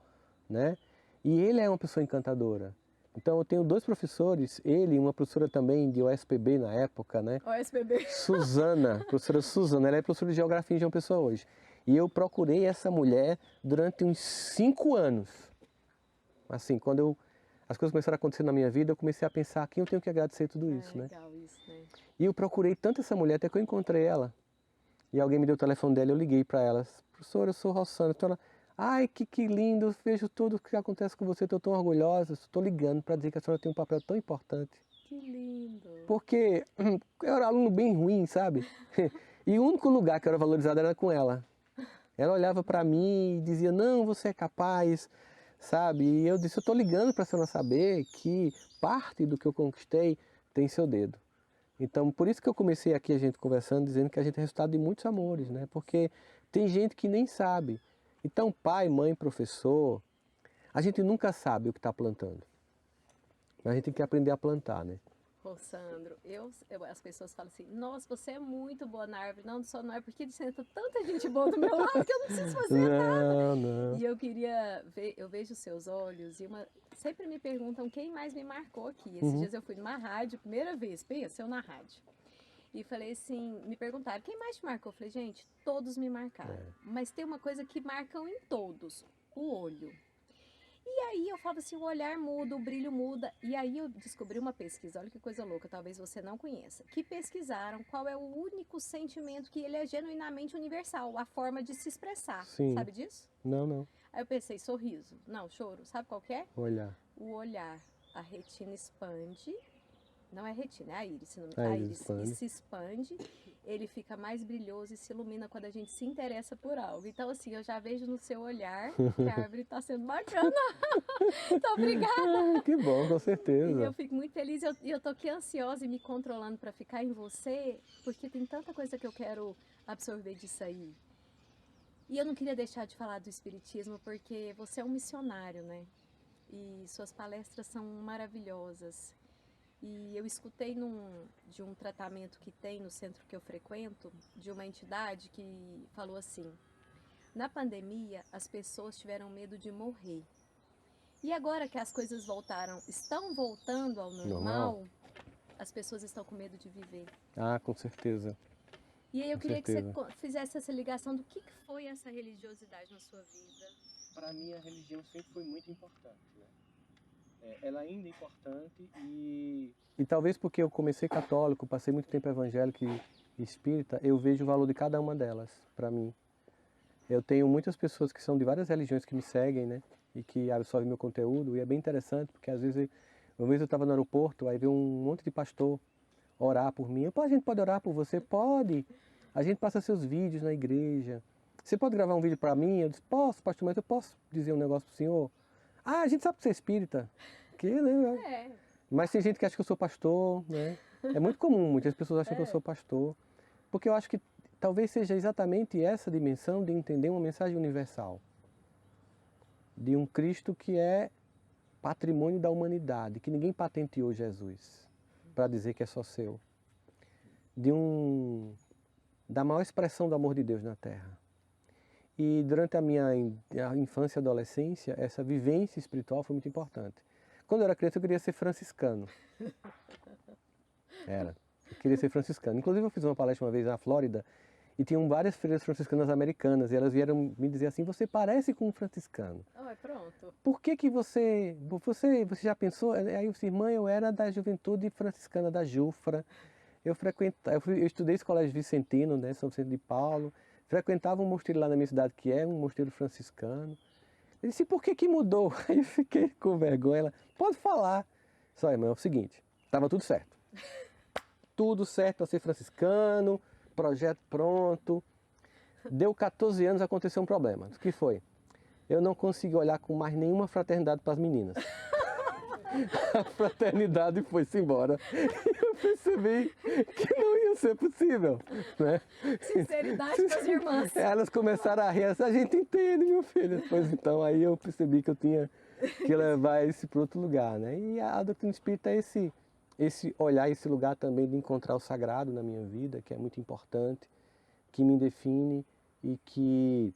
né? E ele é uma pessoa encantadora. Então eu tenho dois professores, ele e uma professora também de OSPB na época, né? OSPB. Suzana, professora Suzana, ela é professora de geografia em João Pessoa hoje. E eu procurei essa mulher durante uns 5 anos. Assim, quando as coisas começaram a acontecer na minha vida, eu comecei a pensar a quem eu tenho que agradecer tudo isso, né? Legal isso, né? E eu procurei tanto essa mulher até que eu encontrei ela. E alguém me deu o telefone dela, eu liguei para ela. Professora, eu sou Rossana. Então ela, ai, que lindo, vejo tudo o que acontece com você, estou tão orgulhosa. Estou ligando para dizer que a senhora tem um papel tão importante. Que lindo. Porque eu era aluno bem ruim, sabe? E o único lugar que eu era valorizado era com ela. Ela olhava para mim e dizia, não, você é capaz, sabe? E eu disse, eu estou ligando para a senhora saber que parte do que eu conquistei tem seu dedo. Então, por isso que eu comecei aqui a gente conversando, dizendo que a gente é resultado de muitos amores, né? Porque tem gente que nem sabe. Então, pai, mãe, professor, a gente nunca sabe o que está plantando. Mas a gente tem que aprender a plantar, né? Ô, Sandro, as pessoas falam assim, nossa, você é muito boa na árvore. Não, só não é porque senta tanta gente boa do meu lado que eu não preciso fazer nada. Não. E eu queria ver, eu vejo os seus olhos e sempre me perguntam quem mais me marcou aqui. Esses dias eu fui numa rádio, primeira vez, pensa, eu na rádio. E falei assim, me perguntaram, quem mais te marcou? Eu falei, gente, todos me marcaram. Mas tem uma coisa que marcam em todos, o olho. E aí eu falo assim, o olhar muda, o brilho muda. E aí eu descobri uma pesquisa, olha que coisa louca, talvez você não conheça. Que pesquisaram qual é o único sentimento que ele é genuinamente universal, a forma de se expressar. Sim. Sabe disso? Não. Aí eu pensei, sorriso. Não, choro. Sabe qual que é? Olhar. O olhar. A retina expande. Não é retina, é a íris. A íris expande. Se expande, ele fica mais brilhoso e se ilumina quando a gente se interessa por algo. Então, assim, eu já vejo no seu olhar que a árvore está sendo bacana. Então, obrigada. Que bom, com certeza. E eu fico muito feliz e eu tô aqui ansiosa e me controlando para ficar em você, porque tem tanta coisa que eu quero absorver disso aí. E eu não queria deixar de falar do espiritismo, porque você é um missionário, né? E suas palestras são maravilhosas. E eu escutei de um tratamento que tem no centro que eu frequento, de uma entidade que falou assim, na pandemia as pessoas tiveram medo de morrer. E agora que as coisas estão voltando ao normal, as pessoas estão com medo de viver. Ah, com certeza. E aí eu queria que você fizesse essa ligação do que foi essa religiosidade na sua vida. Para mim a religião sempre foi muito importante, né? Ela ainda é importante e talvez porque eu comecei católico, passei muito tempo evangélico e espírita, eu vejo o valor de cada uma delas para mim. Eu tenho muitas pessoas que são de várias religiões que me seguem, né? E que absorvem meu conteúdo e é bem interessante porque às vezes uma vez eu estava no aeroporto, aí veio um monte de pastor orar por mim. A gente pode orar por você? Pode! A gente passa seus vídeos na igreja, você pode gravar um vídeo para mim? Eu disse, posso, pastor, mas eu posso dizer um negócio para o senhor? Ah, a gente sabe que você é espírita. Que, né? Mas tem gente que acha que eu sou pastor, né? É muito comum, muitas pessoas acham que eu sou pastor. Porque eu acho que talvez seja exatamente essa dimensão de entender uma mensagem universal. De um Cristo que é patrimônio da humanidade, que ninguém patenteou Jesus para dizer que é só seu. Da maior expressão do amor de Deus na Terra. E durante a minha infância e adolescência, essa vivência espiritual foi muito importante. Quando eu era criança, eu queria ser franciscano. Eu queria ser franciscano. Inclusive, eu fiz uma palestra uma vez na Flórida e tinham várias freiras franciscanas americanas e elas vieram me dizer assim, você parece com um franciscano. Pronto. Por que você já pensou? Aí eu disse, irmã, eu era da juventude franciscana da Jufra. Eu estudei esse colégio vicentino, né, São Vicente de Paulo. Frequentava um mosteiro lá na minha cidade, que é um mosteiro franciscano. Eu disse, por que mudou? Aí eu fiquei com vergonha. Ela, pode falar. Só, irmão, é o seguinte, estava tudo certo. Tudo certo para ser franciscano, projeto pronto. Deu 14 anos, aconteceu um problema. O que foi? Eu não consegui olhar com mais nenhuma fraternidade para as meninas. A fraternidade foi-se embora. E eu percebi que não ia ser possível, né? Sinceridade com as irmãs. Elas começaram a rir, a gente entende, meu filho. Pois então, aí eu percebi que eu tinha que levar isso para outro lugar, né? E a doutrina espírita é esse olhar, esse lugar também de encontrar o sagrado na minha vida, que é muito importante, que me define e que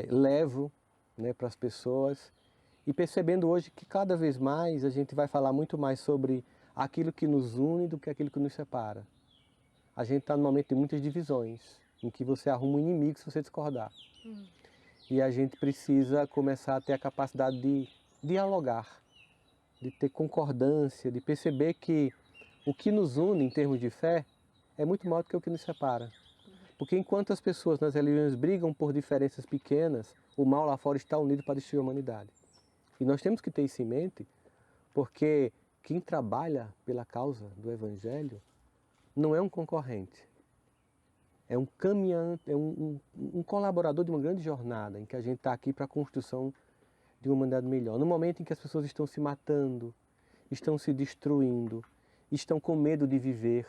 levo, né, para as pessoas. E percebendo hoje que cada vez mais a gente vai falar muito mais sobre aquilo que nos une do que aquilo que nos separa. A gente está num momento de muitas divisões, em que você arruma um inimigo se você discordar. E a gente precisa começar a ter a capacidade de dialogar, de ter concordância, de perceber que o que nos une em termos de fé é muito maior do que o que nos separa. Porque enquanto as pessoas nas religiões brigam por diferenças pequenas, o mal lá fora está unido para destruir a humanidade. E nós temos que ter isso em mente, porque quem trabalha pela causa do Evangelho não é um concorrente, é um caminhante, é um colaborador de uma grande jornada em que a gente está aqui para a construção de uma humanidade melhor. No momento em que as pessoas estão se matando, estão se destruindo, estão com medo de viver,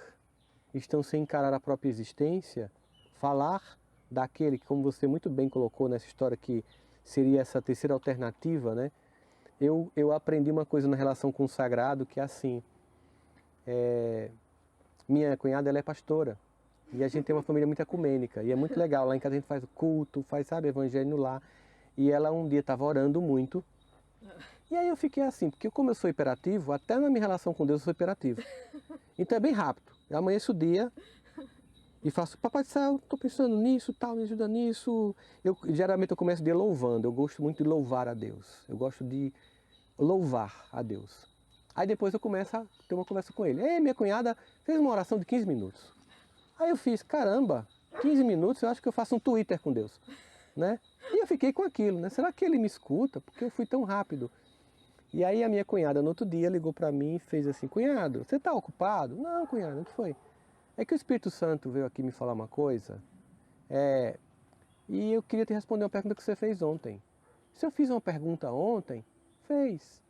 estão sem encarar a própria existência, falar daquele que, como você muito bem colocou nessa história, que seria essa terceira alternativa, né? Eu aprendi uma coisa na relação com o sagrado, que é assim, minha cunhada ela é pastora, e a gente tem uma família muito ecumênica, e é muito legal, lá em casa a gente faz o culto, faz, sabe, evangelho no lar, e ela um dia estava orando muito, e aí eu fiquei assim, porque como eu sou hiperativo, até na minha relação com Deus eu sou hiperativo, então é bem rápido, eu amanheço o dia e faço, Papai do Céu, estou pensando nisso, tal, me ajuda nisso. Geralmente eu começo o dia louvando, eu gosto muito de louvar a Deus, eu gosto de louvar a Deus. Aí depois eu começo a ter uma conversa com ele. Minha cunhada fez uma oração de 15 minutos. Aí eu fiz, caramba, 15 minutos, eu acho que eu faço um Twitter com Deus, né? E eu fiquei com aquilo, né? Será que ele me escuta? Porque eu fui tão rápido. E aí a minha cunhada no outro dia ligou para mim e fez assim, cunhado, você está ocupado? Não, cunhado, o que foi? É que o Espírito Santo veio aqui me falar uma coisa, e eu queria te responder uma pergunta que você fez ontem. Se eu fiz uma pergunta ontem, fez.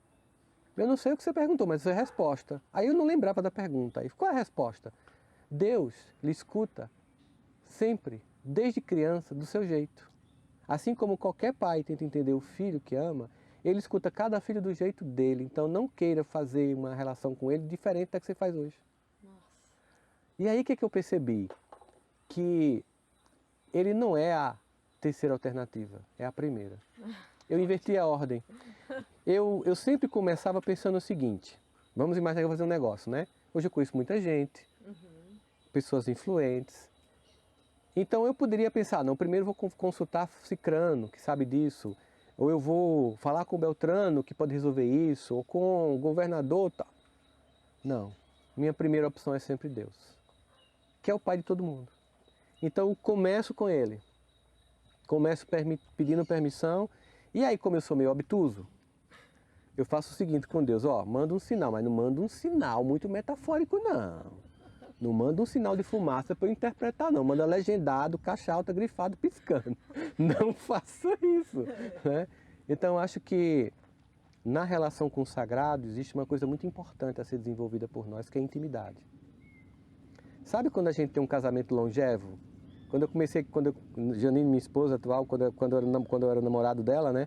Eu não sei o que você perguntou, mas isso é a resposta. Aí eu não lembrava da pergunta. Aí qual é a resposta? Deus lhe escuta sempre, desde criança, do seu jeito. Assim como qualquer pai tenta entender o filho que ama, ele escuta cada filho do jeito dele. Então não queira fazer uma relação com ele diferente da que você faz hoje. E aí o que eu percebi? Que ele não é a terceira alternativa, é a primeira. Eu inverti a ordem. Eu sempre começava pensando o seguinte, vamos imaginar que eu vou fazer um negócio, né? Hoje eu conheço muita gente, pessoas influentes. Então eu poderia pensar, não, primeiro eu vou consultar Cicrano, que sabe disso, ou eu vou falar com Beltrano, que pode resolver isso, ou com o governador, tal. Não, minha primeira opção é sempre Deus, que é o pai de todo mundo. Então eu começo com ele, começo pedindo permissão, e aí como eu sou meio obtuso, eu faço o seguinte com Deus, manda um sinal, mas não manda um sinal muito metafórico não. Não manda um sinal de fumaça para eu interpretar, não. Manda legendado, caixa alta, grifado, piscando. Não faça isso. Né? Então, eu acho que na relação com o sagrado existe uma coisa muito importante a ser desenvolvida por nós, que é a intimidade. Sabe quando a gente tem um casamento longevo? Janine, minha esposa atual, quando eu era namorado dela, né?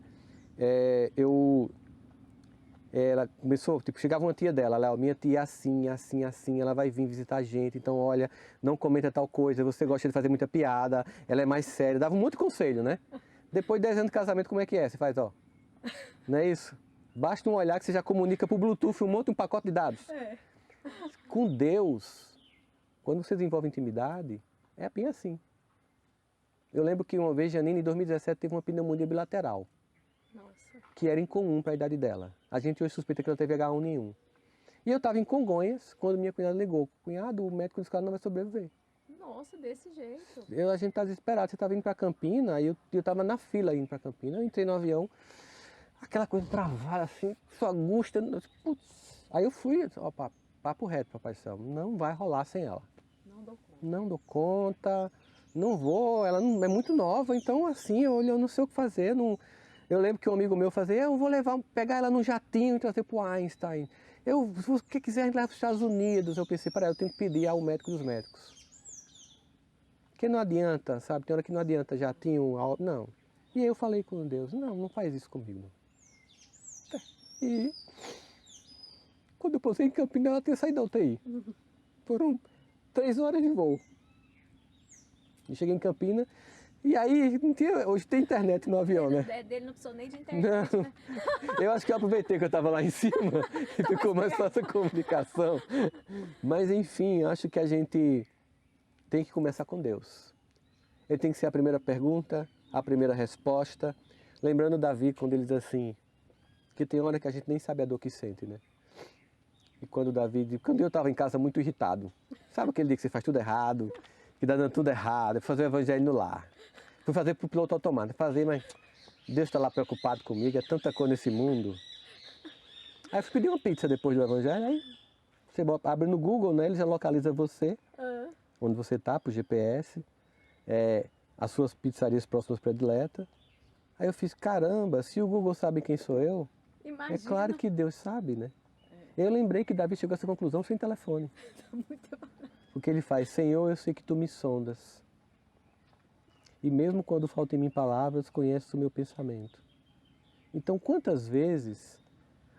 Ela começou, tipo, chegava uma tia dela, ela, minha tia é assim, assim, assim, ela vai vir visitar a gente, então olha, não comenta tal coisa, você gosta de fazer muita piada, ela é mais séria, dava um monte de conselho, né? Depois de 10 anos de casamento, como é que é? Você faz, ó, não é isso? Basta um olhar que você já comunica por Bluetooth um pacote de dados. Com Deus, quando você desenvolve intimidade, é bem assim. Eu lembro que uma vez, Janine, em 2017, teve uma pneumonia bilateral. Nossa. Que era incomum para a idade dela. A gente hoje suspeita que ela teve H1N1. E eu estava em Congonhas, quando minha cunhada ligou. Cunhado, o médico disse que ela não vai sobreviver. Nossa, desse jeito. A gente está desesperado. Você estava indo para Campina, aí eu estava na fila indo para Campina. Eu entrei no avião, aquela coisa travada assim, sua angústia. Putz. Aí eu fui, ó, papo reto, papai Céu, não vai rolar sem ela. Não dou conta. Não dou conta, não vou, ela não, é muito nova, então assim, eu não sei o que fazer. Não, eu lembro que um amigo meu fazia, eu vou pegar ela num jatinho e trazer para o Einstein. Se você quiser, a gente leva para os Estados Unidos. Eu pensei, peraí, eu tenho que pedir ao médico dos médicos. Porque não adianta, sabe? Tem hora que não adianta jatinho, não. E aí eu falei com Deus, não faz isso comigo. Não. E quando eu posei em Campinas, ela tinha saído da UTI. Foram 3 horas de voo. E cheguei em Campinas, e aí não tinha, hoje tem internet no avião, né? Dele não precisou nem de internet, Não, né? eu acho que eu aproveitei que eu estava lá em cima e ficou mais fácil a comunicação. Mas enfim, acho que a gente tem que começar com Deus. Ele tem que ser a primeira pergunta, a primeira resposta. Lembrando Davi, quando ele diz assim, que tem hora que a gente nem sabe a dor que sente, né? E quando eu estava em casa muito irritado, sabe aquele dia que você faz tudo errado, que dá dando tudo errado, eu fui fazer o evangelho no lar, fui fazer pro piloto automático, mas Deus está lá preocupado comigo, é tanta coisa nesse mundo. Aí eu fui pedir uma pizza depois do evangelho, aí você abre no Google, né, ele já localiza você, onde você está, pro GPS, as suas pizzarias próximas prediletas. Aí eu fiz, caramba, se o Google sabe quem sou eu, Imagina. é claro que Deus sabe, né? Eu lembrei que Davi chegou a essa conclusão sem telefone. Porque ele faz, Senhor, eu sei que tu me sondas. E mesmo quando faltam em mim palavras, conheces o meu pensamento. Então, quantas vezes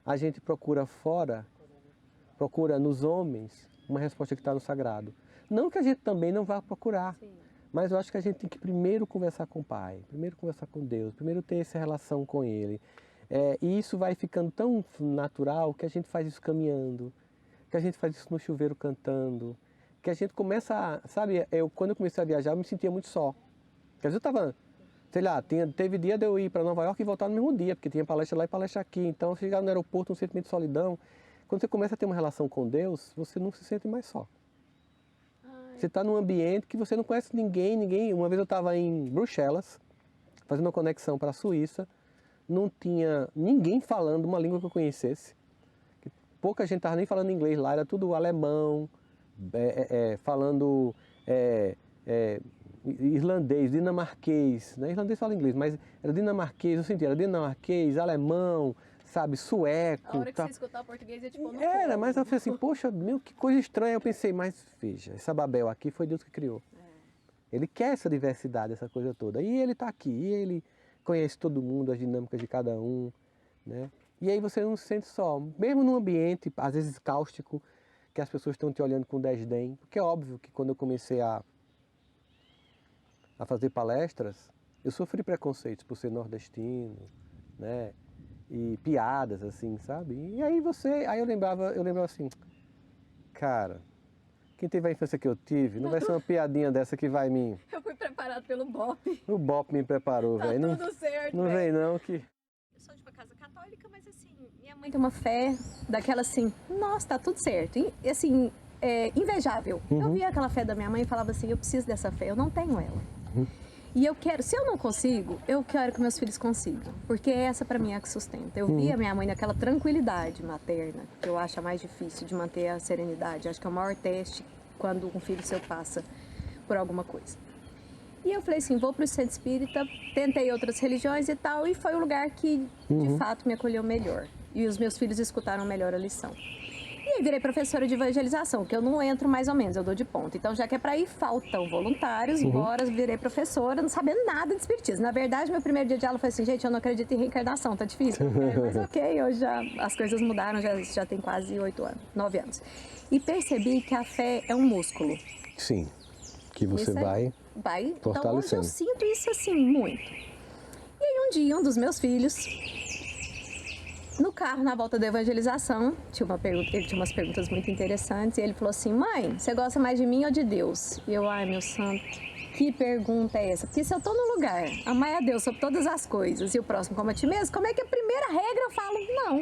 a gente procura fora, procura nos homens, uma resposta que está no sagrado? Não que a gente também não vá procurar, Sim. mas eu acho que a gente tem que primeiro conversar com o Pai, primeiro conversar com Deus, primeiro ter essa relação com Ele. E isso vai ficando tão natural que a gente faz isso caminhando, que a gente faz isso no chuveiro cantando, que a gente começa, sabe, quando eu comecei a viajar eu me sentia muito só. Porque às vezes eu estava, sei lá, teve dia de eu ir para Nova York e voltar no mesmo dia, porque tinha palestra lá e palestra aqui, então chegar no aeroporto um sentimento de solidão. Quando você começa a ter uma relação com Deus, você não se sente mais só. Você está num ambiente que você não conhece ninguém. Uma vez eu estava em Bruxelas, fazendo uma conexão para a Suíça, não tinha ninguém falando uma língua que eu conhecesse. Pouca gente estava nem falando inglês lá, era tudo alemão, falando irlandês, dinamarquês. Né? Irlandês fala inglês, mas era dinamarquês, eu senti, era dinamarquês, alemão, sabe, sueco. A hora que você escutar o português é tipo... Era, mas eu falei assim, poxa, meu, que coisa estranha. Eu pensei, mas veja, essa Babel aqui foi Deus que criou. Ele quer essa diversidade, essa coisa toda. E ele está aqui, e ele conhece todo mundo, as dinâmicas de cada um, né? E aí você não se sente só, mesmo num ambiente, às vezes cáustico, que as pessoas estão te olhando com desdém, porque é óbvio que quando eu comecei a fazer palestras, eu sofri preconceitos por ser nordestino, né? E piadas, assim, sabe? E aí eu lembrava assim, cara, quem teve a infância que eu tive, não vai ser uma piadinha dessa que vai me... Eu fui preparado pelo BOP. O BOP me preparou, Tá velho. tudo certo, Não vem não que... Eu sou de uma casa católica, mas assim, minha mãe tem uma fé daquela assim, nossa, tá tudo certo. E assim, invejável. Eu via aquela fé da minha mãe e falava assim, eu preciso dessa fé, eu não tenho ela. E eu quero, se eu não consigo, eu quero que meus filhos consigam. Porque essa pra mim é a que sustenta. Eu via minha mãe naquela tranquilidade materna, que eu acho a mais difícil de manter a serenidade. Acho que é o maior teste quando um filho seu passa por alguma coisa. E eu falei assim, vou para o centro espírita, tentei outras religiões e tal, e foi o lugar que de fato me acolheu melhor. E os meus filhos escutaram melhor a lição. E aí virei professora de evangelização, que eu não entro mais ou menos, eu dou de ponta. Então já que é para ir, faltam voluntários, embora virei professora, não sabendo nada de espiritismo. Na verdade, meu primeiro dia de aula foi assim, gente, eu não acredito em reencarnação, tá difícil. Mas ok, hoje já, as coisas mudaram, já tem quase 9 anos. E percebi que a fé é um músculo. Sim, que você vai Então hoje eu fortalecendo. sinto isso assim, muito. E aí um dia, um dos meus filhos, no carro, na volta da evangelização, ele tinha umas perguntas muito interessantes, e ele falou assim, mãe, você gosta mais de mim ou de Deus? E eu, ai meu santo, que pergunta é essa? Porque se eu tô no lugar, amar a Deus sobre todas as coisas, e o próximo como a ti mesmo, como é que a primeira regra eu falo não?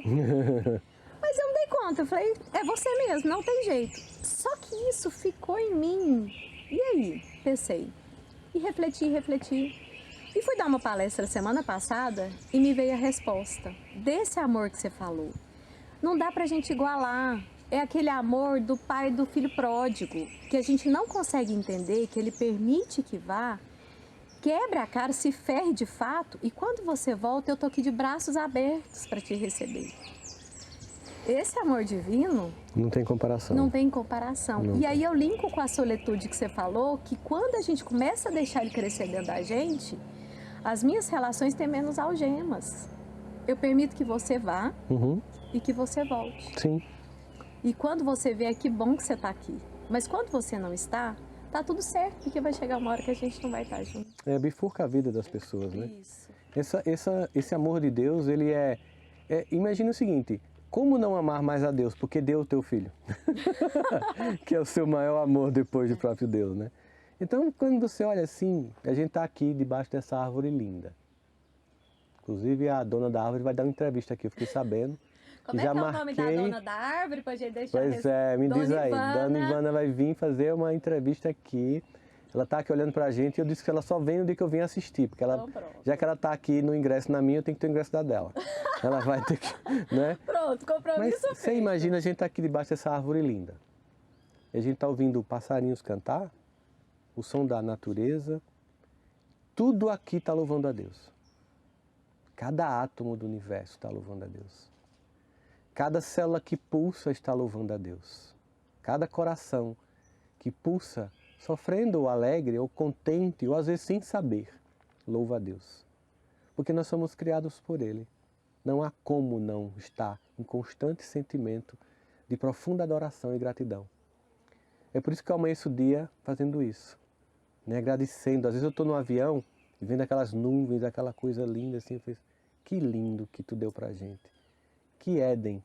Mas eu não dei conta, eu falei, é você mesmo, não tem jeito. Só que isso ficou em mim. E aí? Pensei. E refleti. E fui dar uma palestra semana passada e me veio a resposta desse amor que você falou. Não dá pra gente igualar. É aquele amor do pai do filho pródigo, que a gente não consegue entender, que ele permite que vá, quebra a cara, se ferre de fato, e quando você volta, eu tô aqui de braços abertos para te receber. Esse amor divino Não tem comparação. não tem comparação. E aí eu linko com a solitude que você falou, que quando a gente começa a deixar ele crescer dentro da gente, as minhas relações têm menos algemas. Eu permito que você vá e que você volte. Sim. E quando você vier, que bom que você está aqui. Mas quando você não está, tá tudo certo, porque vai chegar uma hora que a gente não vai estar junto. Bifurca a vida das pessoas, né? Isso. Esse amor de Deus, ele imagina o seguinte, como não amar mais a Deus? Porque deu o teu filho. Que é o seu maior amor depois do próprio Deus, né? Então, quando você olha assim, a gente está aqui debaixo dessa árvore linda. Inclusive, a dona da árvore vai dar uma entrevista aqui, eu fiquei sabendo. Como Já é que é o marquei... nome da dona da árvore pra gente deixar? Pois é, me Dona diz aí. Ivana. Dona Ivana vai vir fazer uma entrevista aqui. Ela está aqui olhando pra gente e eu disse que ela só vem no dia que eu vim assistir, porque ela, Então, pronto. já que ela está aqui no ingresso na minha, eu tenho que ter o ingresso da dela. Ela vai ter que, né? Pronto, compromisso Mas você feito. imagina a gente tá aqui debaixo dessa árvore linda. E a gente está ouvindo passarinhos cantar, o som da natureza. Tudo aqui está louvando a Deus. Cada átomo do universo está louvando a Deus. Cada célula que pulsa está louvando a Deus. Cada coração que pulsa, sofrendo ou alegre, ou contente, ou às vezes sem saber, louva a Deus. Porque nós somos criados por Ele. Não há como não estar em constante sentimento de profunda adoração e gratidão. É por isso que eu amanheço o dia fazendo isso, né? Agradecendo. Às vezes eu estou no avião e vendo aquelas nuvens, aquela coisa linda assim, eu penso, que lindo que tu deu pra gente. Que Éden,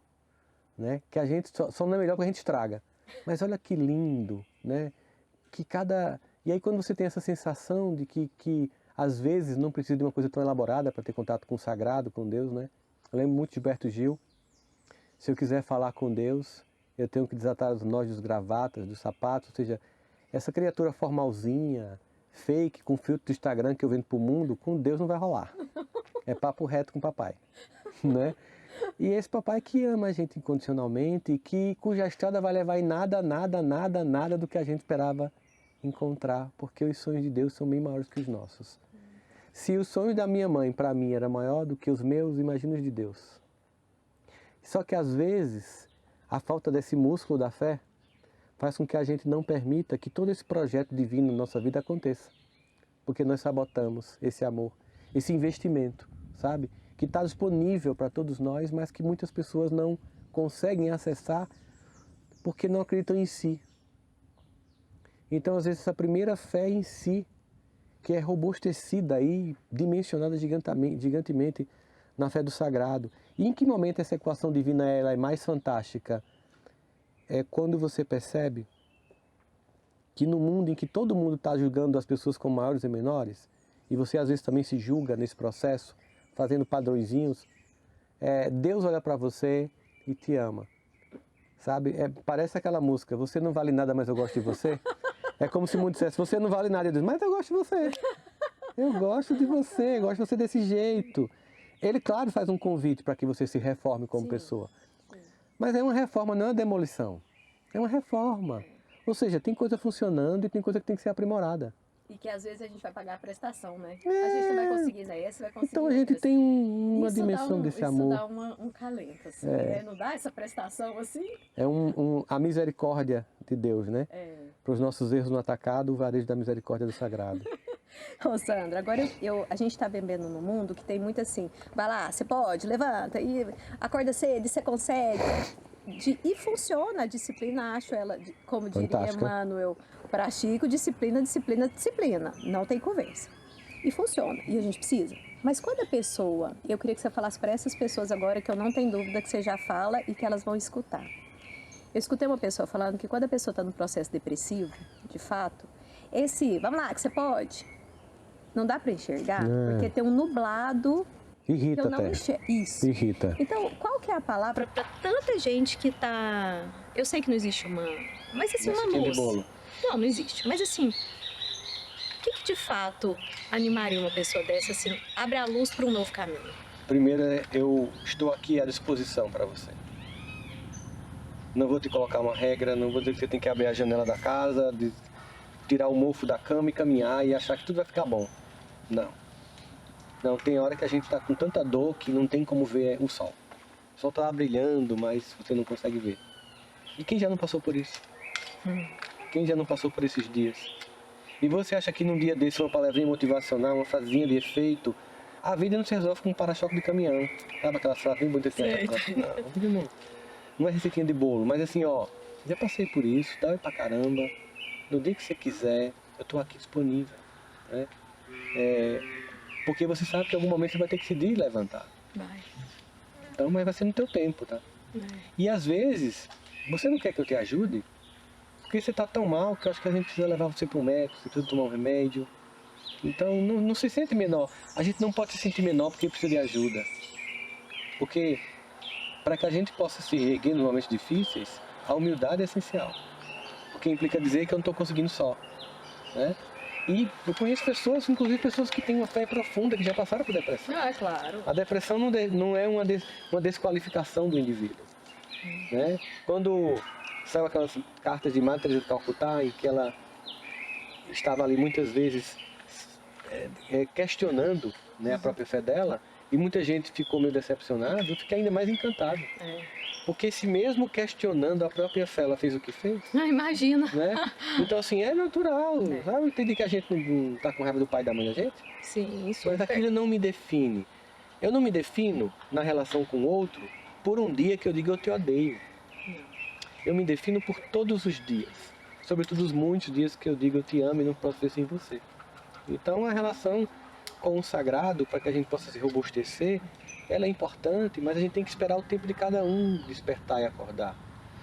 né? Que a gente só não é melhor porque a gente estraga. Mas olha que lindo, né? E aí quando você tem essa sensação de que às vezes não precisa de uma coisa tão elaborada para ter contato com o sagrado, com Deus, né? Eu lembro muito de Gilberto Gil. Se eu quiser falar com Deus, eu tenho que desatar os nós dos gravatas, dos sapatos, ou seja, essa criatura formalzinha, fake, com filtro do Instagram que eu vendo pro mundo, com Deus não vai rolar. É papo reto com o papai, né? E esse papai que ama a gente incondicionalmente e cuja estrada vai levar em nada do que a gente esperava encontrar, porque os sonhos de Deus são bem maiores que os nossos. Se os sonhos da minha mãe, para mim, era maior do que os meus, imagina os de Deus. Só que às vezes, a falta desse músculo da fé faz com que a gente não permita que todo esse projeto divino na nossa vida aconteça. Porque nós sabotamos esse amor, esse investimento, sabe? Que está disponível para todos nós, mas que muitas pessoas não conseguem acessar porque não acreditam em si. Então, às vezes, essa primeira fé em si, que é robustecida e dimensionada gigantemente na fé do sagrado. E em que momento essa equação divina ela é mais fantástica? É quando você percebe que no mundo em que todo mundo está julgando as pessoas como maiores e menores, e você às vezes também se julga nesse processo, fazendo padrõezinhos, Deus olha para você e te ama. Sabe? Parece aquela música, você não vale nada, mas eu gosto de você. É como se o mundo dissesse, você não vale nada, eu digo, mas eu gosto de você. Eu gosto de você, gosto de você desse jeito. Ele, claro, faz um convite para que você se reforme como pessoa. Mas é uma reforma, não é uma demolição. É uma reforma. Ou seja, tem coisa funcionando e tem coisa que tem que ser aprimorada. E que às vezes a gente vai pagar a prestação, né? A gente não vai conseguir nesse, vai conseguir Então a gente outras. tem uma Isso dimensão desse amor. Isso dá um calento, assim. Não dá essa prestação assim? É a misericórdia de Deus, né? Para os nossos erros no atacado, o varejo da misericórdia do sagrado. Ô Sandra, agora a gente está vivendo num mundo que tem muito assim, vai lá, você pode, levanta, e acorda cedo, e você consegue. E funciona a disciplina, acho ela, como diria Fantástica. Emmanuel Prachico, disciplina, disciplina, disciplina. Não tem conversa. E funciona, e a gente precisa. Mas quando a pessoa, eu queria que você falasse para essas pessoas agora, que eu não tenho dúvida que você já fala e que elas vão escutar. Eu escutei uma pessoa falando que quando a pessoa está no processo depressivo, de fato, vamos lá, que você pode, não dá para enxergar, porque tem um nublado. Irrita eu não até. enxergo. Isso. Irrita. Então, qual que é a palavra para tanta gente que tá... Eu sei que não existe uma... Mas assim, uma luz. De bolo. Não existe. Mas assim, o que de fato animaria uma pessoa dessa, assim, abre a luz para um novo caminho? Primeiro, eu estou aqui à disposição para você. Não vou te colocar uma regra, não vou dizer que você tem que abrir a janela da casa, tirar o mofo da cama e caminhar e achar que tudo vai ficar bom. Não. Não, tem hora que a gente está com tanta dor que não tem como ver o sol. O sol está lá brilhando, mas você não consegue ver. E quem já não passou por isso? Quem já não passou por esses dias? E você acha que num dia desse, uma palavrinha motivacional, uma frasinha de efeito, a vida não se resolve com um para-choque de caminhão. Sabe aquela frase bem bonita assim? Não, a vida não é receitinha de bolo, mas assim, ó, já passei por isso, dói pra caramba. No dia que você quiser, eu tô aqui disponível, né? Porque você sabe que em algum momento você vai ter que decidir e levantar. Vai. Então, mas vai ser no teu tempo, tá? E às vezes, você não quer que eu te ajude, porque você tá tão mal que eu acho que a gente precisa levar você para um médico, você precisa tomar um remédio. Então, não se sente menor. A gente não pode se sentir menor porque precisa de ajuda. Porque, para que a gente possa se erguer nos momentos difíceis, a humildade é essencial. Porque implica dizer que eu não estou conseguindo só, né? E eu conheço pessoas, inclusive pessoas que têm uma fé profunda, que já passaram por depressão. É claro. A depressão não é uma desqualificação do indivíduo, né? Quando saiu aquelas cartas de Madre Teresa de Calcutá, em que ela estava ali muitas vezes questionando, né, a própria fé dela, e muita gente ficou meio decepcionada, eu fiquei ainda mais encantado. Porque se mesmo questionando a própria fé, ela fez o que fez. Imagina. Né? Então assim, é natural, sabe? Entendi que a gente não tá com raiva do pai e da mãe da gente. Sim, isso. Mas aquilo não me define. Eu não me defino na relação com o outro por um dia que eu digo eu te odeio. Eu me defino por todos os dias. Sobretudo os muitos dias que eu digo eu te amo e não posso ver sem você. Então a relação com o sagrado, para que a gente possa se robustecer, ela é importante, mas a gente tem que esperar o tempo de cada um despertar e acordar.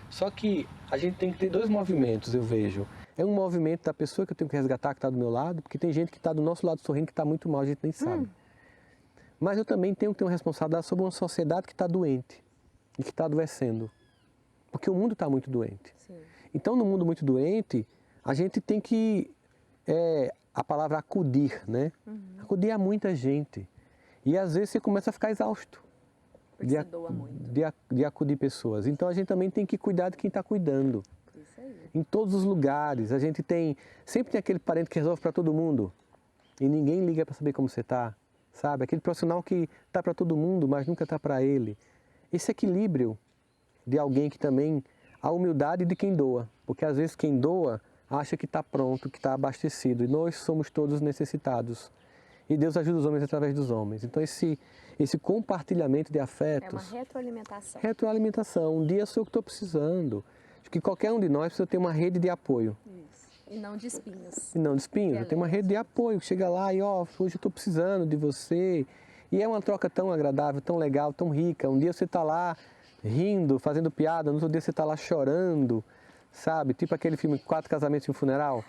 Só que a gente tem que ter dois movimentos, eu vejo. É um movimento da pessoa que eu tenho que resgatar, que está do meu lado, porque tem gente que está do nosso lado sorrindo, que está muito mal, a gente nem sabe. Mas eu também tenho que ter uma responsabilidade sobre uma sociedade que está doente e que está adoecendo. Porque o mundo está muito doente. Sim. Então, no mundo muito doente, a gente tem que, a palavra acudir, né? Acudir a muita gente. E às vezes você começa a ficar exausto Porque você doa muito. de acudir pessoas. Então a gente também tem que cuidar de quem está cuidando. Isso aí. Em todos os lugares. A gente sempre tem aquele parente que resolve para todo mundo. E ninguém liga para saber como você está. Sabe? Aquele profissional que está para todo mundo, mas nunca está para ele. Esse equilíbrio de alguém que também... A humildade de quem doa. Porque às vezes quem doa acha que está pronto, que está abastecido. E nós somos todos necessitados. E Deus ajuda os homens através dos homens. Então esse compartilhamento de afetos... É uma retroalimentação. Retroalimentação. Um dia sou eu que estou precisando. Acho que qualquer um de nós precisa ter uma rede de apoio. Isso. E não de espinhos. E não de espinhos. Eu tenho uma rede de apoio. Chega lá e, hoje eu estou precisando de você. E é uma troca tão agradável, tão legal, tão rica. Um dia você está lá rindo, fazendo piada. No outro dia você está lá chorando. Sabe? Tipo aquele filme 4 Casamentos e um Funeral.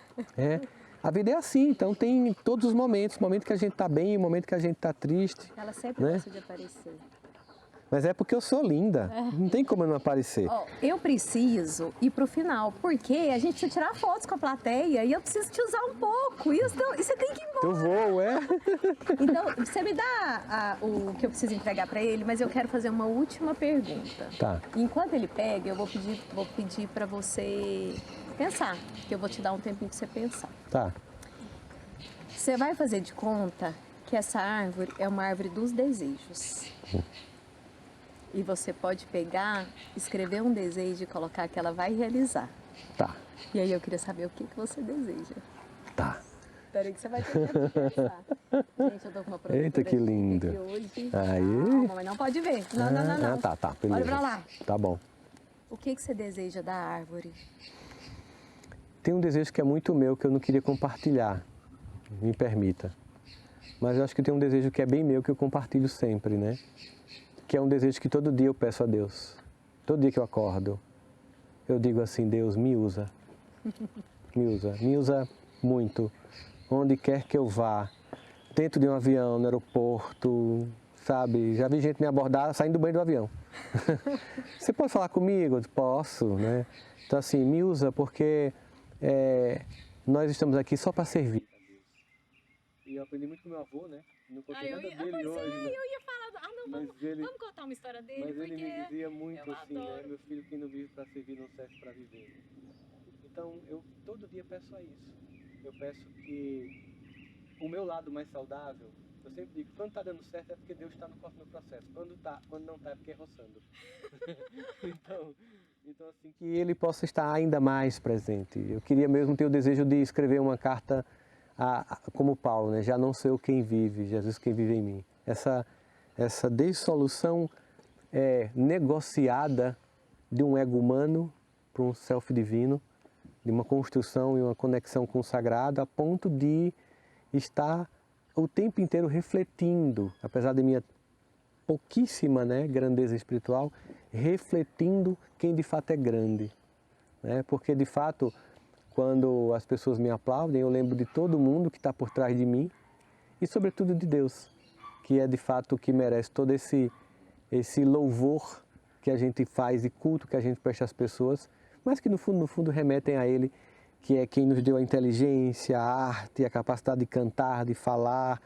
A vida é assim, então tem todos os momentos. O momento que a gente está bem e o momento que a gente está triste. Ela sempre gosta de aparecer. Mas é porque eu sou linda, não tem como eu não aparecer. Eu preciso ir pro final, porque a gente precisa tirar fotos com a plateia e eu preciso te usar um pouco. E você tem que ir embora. Eu vou, Então, você me dá o que eu preciso entregar para ele, mas eu quero fazer uma última pergunta. Tá. Enquanto ele pega, eu vou pedir para você pensar, que eu vou te dar um tempinho para você pensar. Tá. Você vai fazer de conta que essa árvore é uma árvore dos desejos. E você pode pegar, escrever um desejo e colocar que ela vai realizar. Tá. E aí eu queria saber o que você deseja. Tá. Peraí que você vai ter tempo de pensar. Gente, eu tô com uma produtora Eita, que lindo. aqui hoje. Aí. Calma, mas não pode ver. Não. Tá. Beleza. Olha pra lá. Tá bom. O que você deseja da árvore? Tem um desejo que é muito meu, que eu não queria compartilhar. Me permita. Mas eu acho que tem um desejo que é bem meu, que eu compartilho sempre, né? Que é um desejo que todo dia eu peço a Deus. Todo dia que eu acordo, eu digo assim: Deus, me usa. Me usa muito. Onde quer que eu vá, dentro de um avião, no aeroporto, sabe? Já vi gente me abordar saindo do banho do avião. Você pode falar comigo? Eu posso, né? Então assim, me usa porque nós estamos aqui só para servir. E eu aprendi muito com meu avô, né? Não contei nada dele hoje. Eu ia falar. Vamos contar uma história dele. Mas ele me dizia eu muito assim, né? adoro. Meu filho, quem não vive para servir não serve para viver. Então eu todo dia peço a isso. Eu peço que o meu lado mais saudável, eu sempre digo, quando está dando certo é porque Deus está no processo. Quando não está é porque é roçando. então assim, que ele possa estar ainda mais presente. Eu queria mesmo ter o desejo de escrever uma carta como Paulo, né? Já não sou eu quem vive, Jesus quem vive em mim. Essa dissolução negociada de um ego humano para um self divino, de uma construção e uma conexão com o sagrado, a ponto de estar o tempo inteiro refletindo, apesar de minha pouquíssima, né, grandeza espiritual, refletindo quem de fato é grande, né? Porque de fato, quando as pessoas me aplaudem, eu lembro de todo mundo que está por trás de mim e sobretudo de Deus, que é de fato o que merece todo esse louvor que a gente faz e culto que a gente presta às pessoas, mas que no fundo remetem a Ele, que é quem nos deu a inteligência, a arte, a capacidade de cantar, de falar,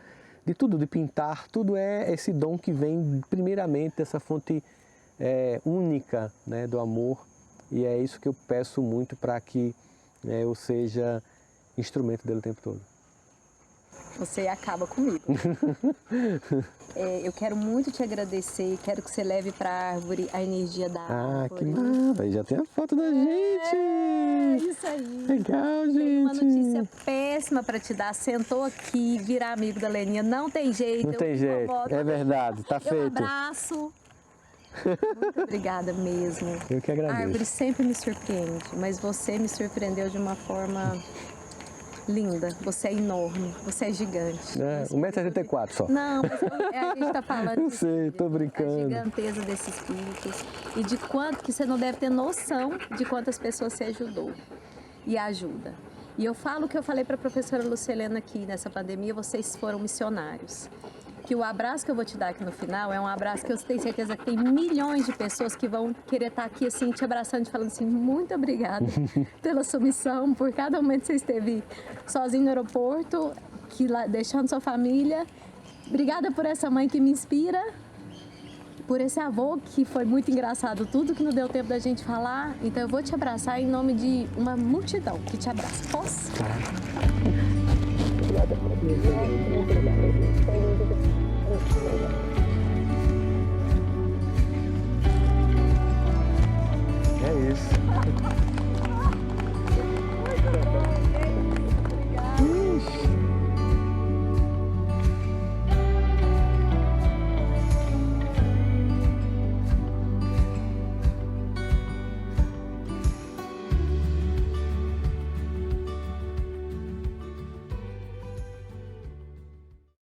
de tudo, de pintar. Tudo é esse dom que vem primeiramente dessa fonte única, né, do amor. E é isso que eu peço muito para que eu seja instrumento dele o tempo todo. Você acaba comigo. Eu quero muito te agradecer, quero que você leve para a árvore a energia da árvore. Ah, que maravilha, já tem a foto da gente! Isso aí! Legal, gente! Tem uma notícia péssima para te dar, sentou aqui, virar amigo da Leninha, não tem jeito. Não tem jeito, é verdade, tá feito. Eu abraço. Muito obrigada mesmo. Eu que agradeço. A árvore sempre me surpreende, mas você me surpreendeu de uma forma linda. Você é enorme, você é gigante. 1,74 m só. Não, mas a gente está falando Eu sei, tô brincando. A giganteza desses espíritos e de quanto que você não deve ter noção de quantas pessoas você ajudou e ajuda. E eu falo o que eu falei para a professora Lucilena aqui nessa pandemia, vocês foram missionários. Que o abraço que eu vou te dar aqui no final é um abraço que eu tenho certeza que tem milhões de pessoas que vão querer estar aqui assim, te abraçando, te falando assim, muito obrigada pela sua missão, por cada momento que você esteve sozinho no aeroporto, deixando sua família. Obrigada por essa mãe que me inspira, por esse avô que foi muito engraçado, tudo que não deu tempo da gente falar. Então eu vou te abraçar em nome de uma multidão que te abraça. Posso? Obrigada por É isso.